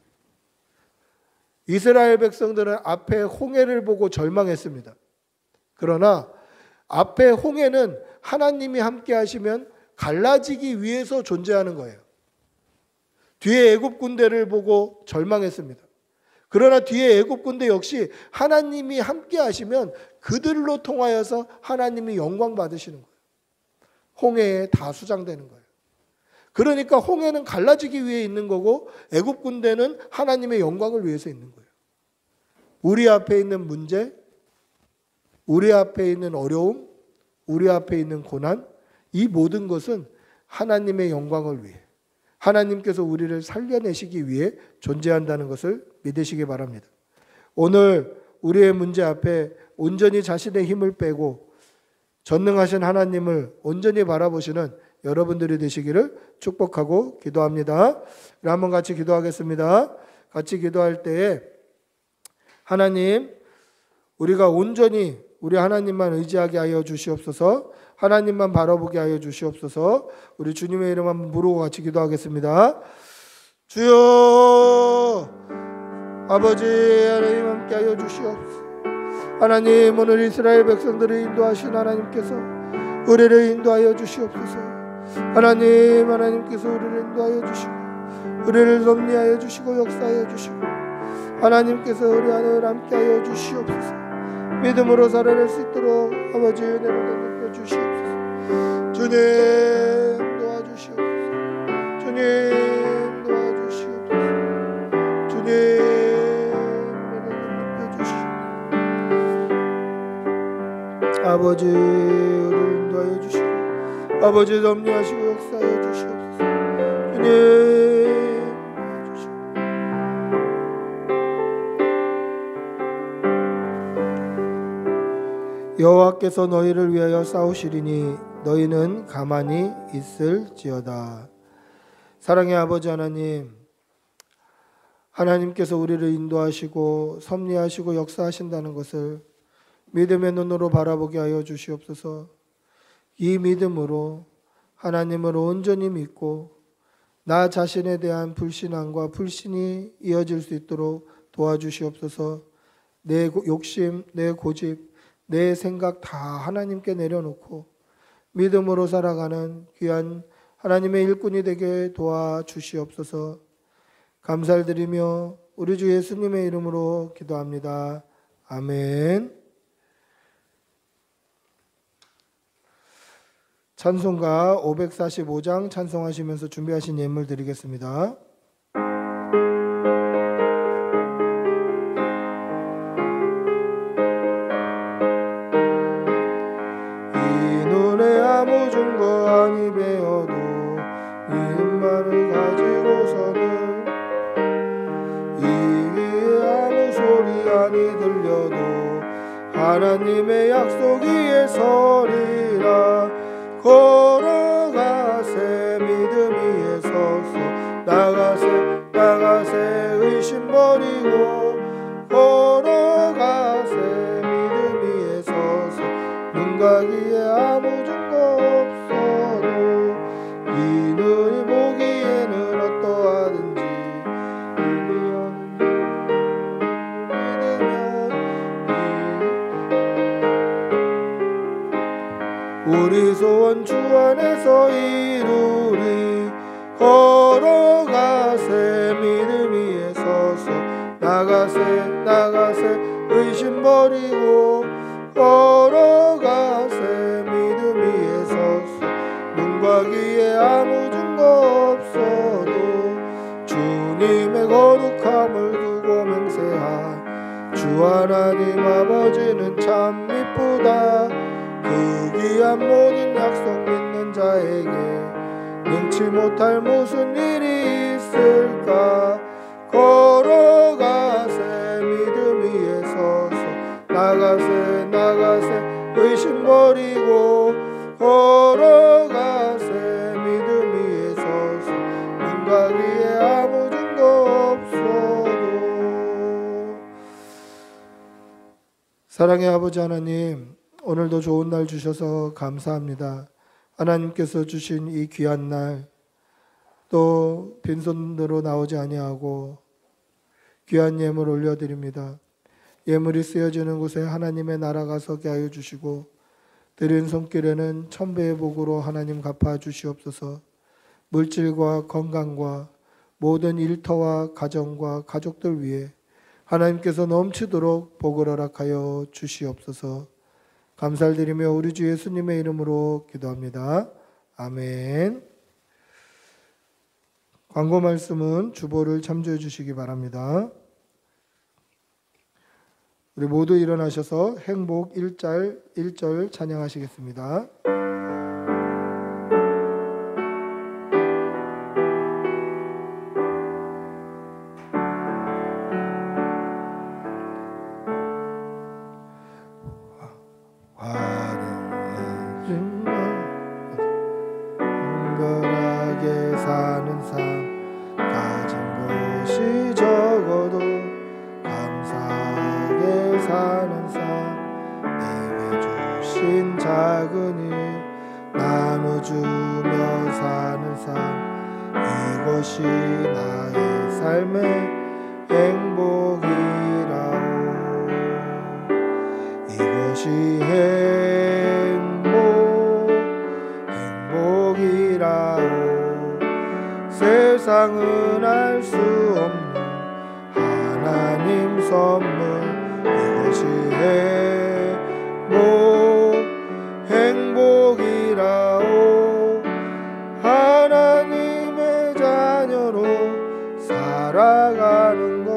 이스라엘 백성들은 앞에 홍해를 보고 절망했습니다. 그러나 앞에 홍해는 하나님이 함께 하시면 갈라지기 위해서 존재하는 거예요. 뒤에 애굽 군대를 보고 절망했습니다. 그러나 뒤에 애굽 군대 역시 하나님이 함께 하시면 그들로 통하여서 하나님이 영광 받으시는 거예요. 홍해에 다 수장되는 거예요. 그러니까 홍해는 갈라지기 위해 있는 거고 애굽 군대는 하나님의 영광을 위해서 있는 거예요. 우리 앞에 있는 문제, 우리 앞에 있는 어려움, 우리 앞에 있는 고난, 이 모든 것은 하나님의 영광을 위해, 하나님께서 우리를 살려내시기 위해 존재한다는 것을 믿으시기 바랍니다. 오늘 우리의 문제 앞에 온전히 자신의 힘을 빼고 전능하신 하나님을 온전히 바라보시는 여러분들이 되시기를 축복하고 기도합니다. 한번 같이 기도하겠습니다. 같이 기도할 때에 하나님, 우리가 온전히 우리 하나님만 의지하게 하여 주시옵소서. 하나님만 바라보게 하여 주시옵소서. 우리 주님의 이름 한번 부르고 같이 기도하겠습니다. 주여, 아버지 하나님 함께 하여 주시옵소서. 하나님, 오늘 이스라엘 백성들을 인도하신 하나님께서 우리를 인도하여 주시옵소서. 하나님께서 우리를 인도하여 주시고 우리를 섭리하여 주시고 역사하여 주시고 하나님께서 우리 안에 함께하여 주시옵소서. 믿음으로 살아낼 수 있도록 아버지 은혜를 베풀어 주시옵소서. 주님 도와주시옵소서. 주님 도와주시옵소서. 주님 은혜를 베풀어 주시옵소서. 아버지 우리를 인도하여 주시고 아버지 섭리하시고 역사하여 주시옵소서. 주님 여호와께서 너희를 위하여 싸우시리니 너희는 가만히 있을지어다. 사랑의 아버지 하나님, 하나님께서 우리를 인도하시고 섭리하시고 역사하신다는 것을 믿음의 눈으로 바라보게 하여 주시옵소서. 이 믿음으로 하나님을 온전히 믿고 나 자신에 대한 불신앙과 불신이 이어질 수 있도록 도와주시옵소서. 내 욕심, 내 고집, 내 생각 다 하나님께 내려놓고 믿음으로 살아가는 귀한 하나님의 일꾼이 되게 도와주시옵소서. 감사를 드리며 우리 주 예수님의 이름으로 기도합니다. 아멘. 찬송가 545장 찬송하시면서 준비하신 예물 드리겠습니다. 아무 증거 아니 배워도 믿음만을 가지고서는 이기에 아무 소리 아니 들려도 하나님의 약속 위에 서리라. 걸어가세 믿음 위에 서서 나가세 의심 버리고 걸어가세 믿음 위에 서서 눈 가기에 아무 없어도 이 눈이 보기에는 어떠하든지 믿으면 우리 소원 주 안에서 이루리. 걸어가세 믿음 위에 서서 나가세 의심 버리고 걸어가세 믿음 위에 서서 눈 가기에 아무 증거 없어도 주님의 거룩함을 두고 맹세한 주 하나님 아버지는 참 이쁘다. 그 귀한 모든 약속 믿는 자에게 능치 못할 무슨 일이 있을까. 걸어가세 믿음 위에 서서 나가세 의심 버리고 걸어가세 믿음 위에 서서 눈 가기에 아무 증거 없어도. 사랑의 아버지 하나님, 오늘도 좋은 날 주셔서 감사합니다. 하나님께서 주신 이 귀한 날, 또 빈손으로 나오지 아니하고 귀한 예물 올려드립니다. 예물이 쓰여지는 곳에 하나님의 나라가 서게 하여 주시고 드린 손길에는 천배의 복으로 하나님 갚아 주시옵소서. 물질과 건강과 모든 일터와 가정과 가족들 위해 하나님께서 넘치도록 복을 허락하여 주시옵소서. 감사를 드리며 우리 주 예수님의 이름으로 기도합니다. 아멘. 광고 말씀은 주보를 참조해 주시기 바랍니다. 우리 모두 일어나셔서 행복 1절 찬양하시겠습니다. 한결하게 사는 삶 가진 것이 적어도 감사하게 사는 삶 내게 주신 작은 일 나눠주며 사는 삶 이것이 나의 삶의 행복이라오 이것이 행복이라오 세상은 알 수 없는 하나님 선물 이것이 행복이라오 하나님의 자녀로 살아가는 것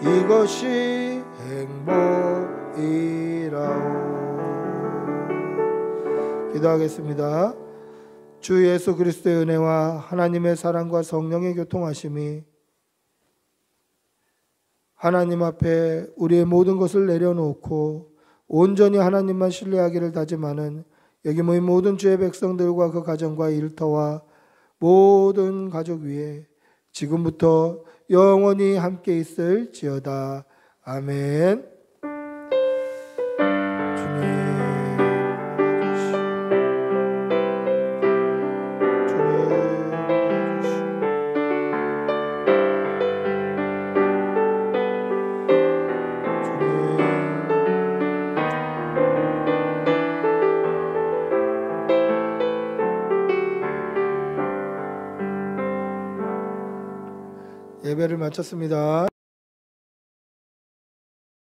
이것이 행복이라오. 기도하겠습니다. 주 예수 그리스도의 은혜와 하나님의 사랑과 성령의 교통하심이 하나님 앞에 우리의 모든 것을 내려놓고 온전히 하나님만 신뢰하기를 다짐하는 여기 모인 모든 주의 백성들과 그 가정과 일터와 모든 가족 위에 지금부터 영원히 함께 있을지어다. 아멘. 예배를 마쳤습니다.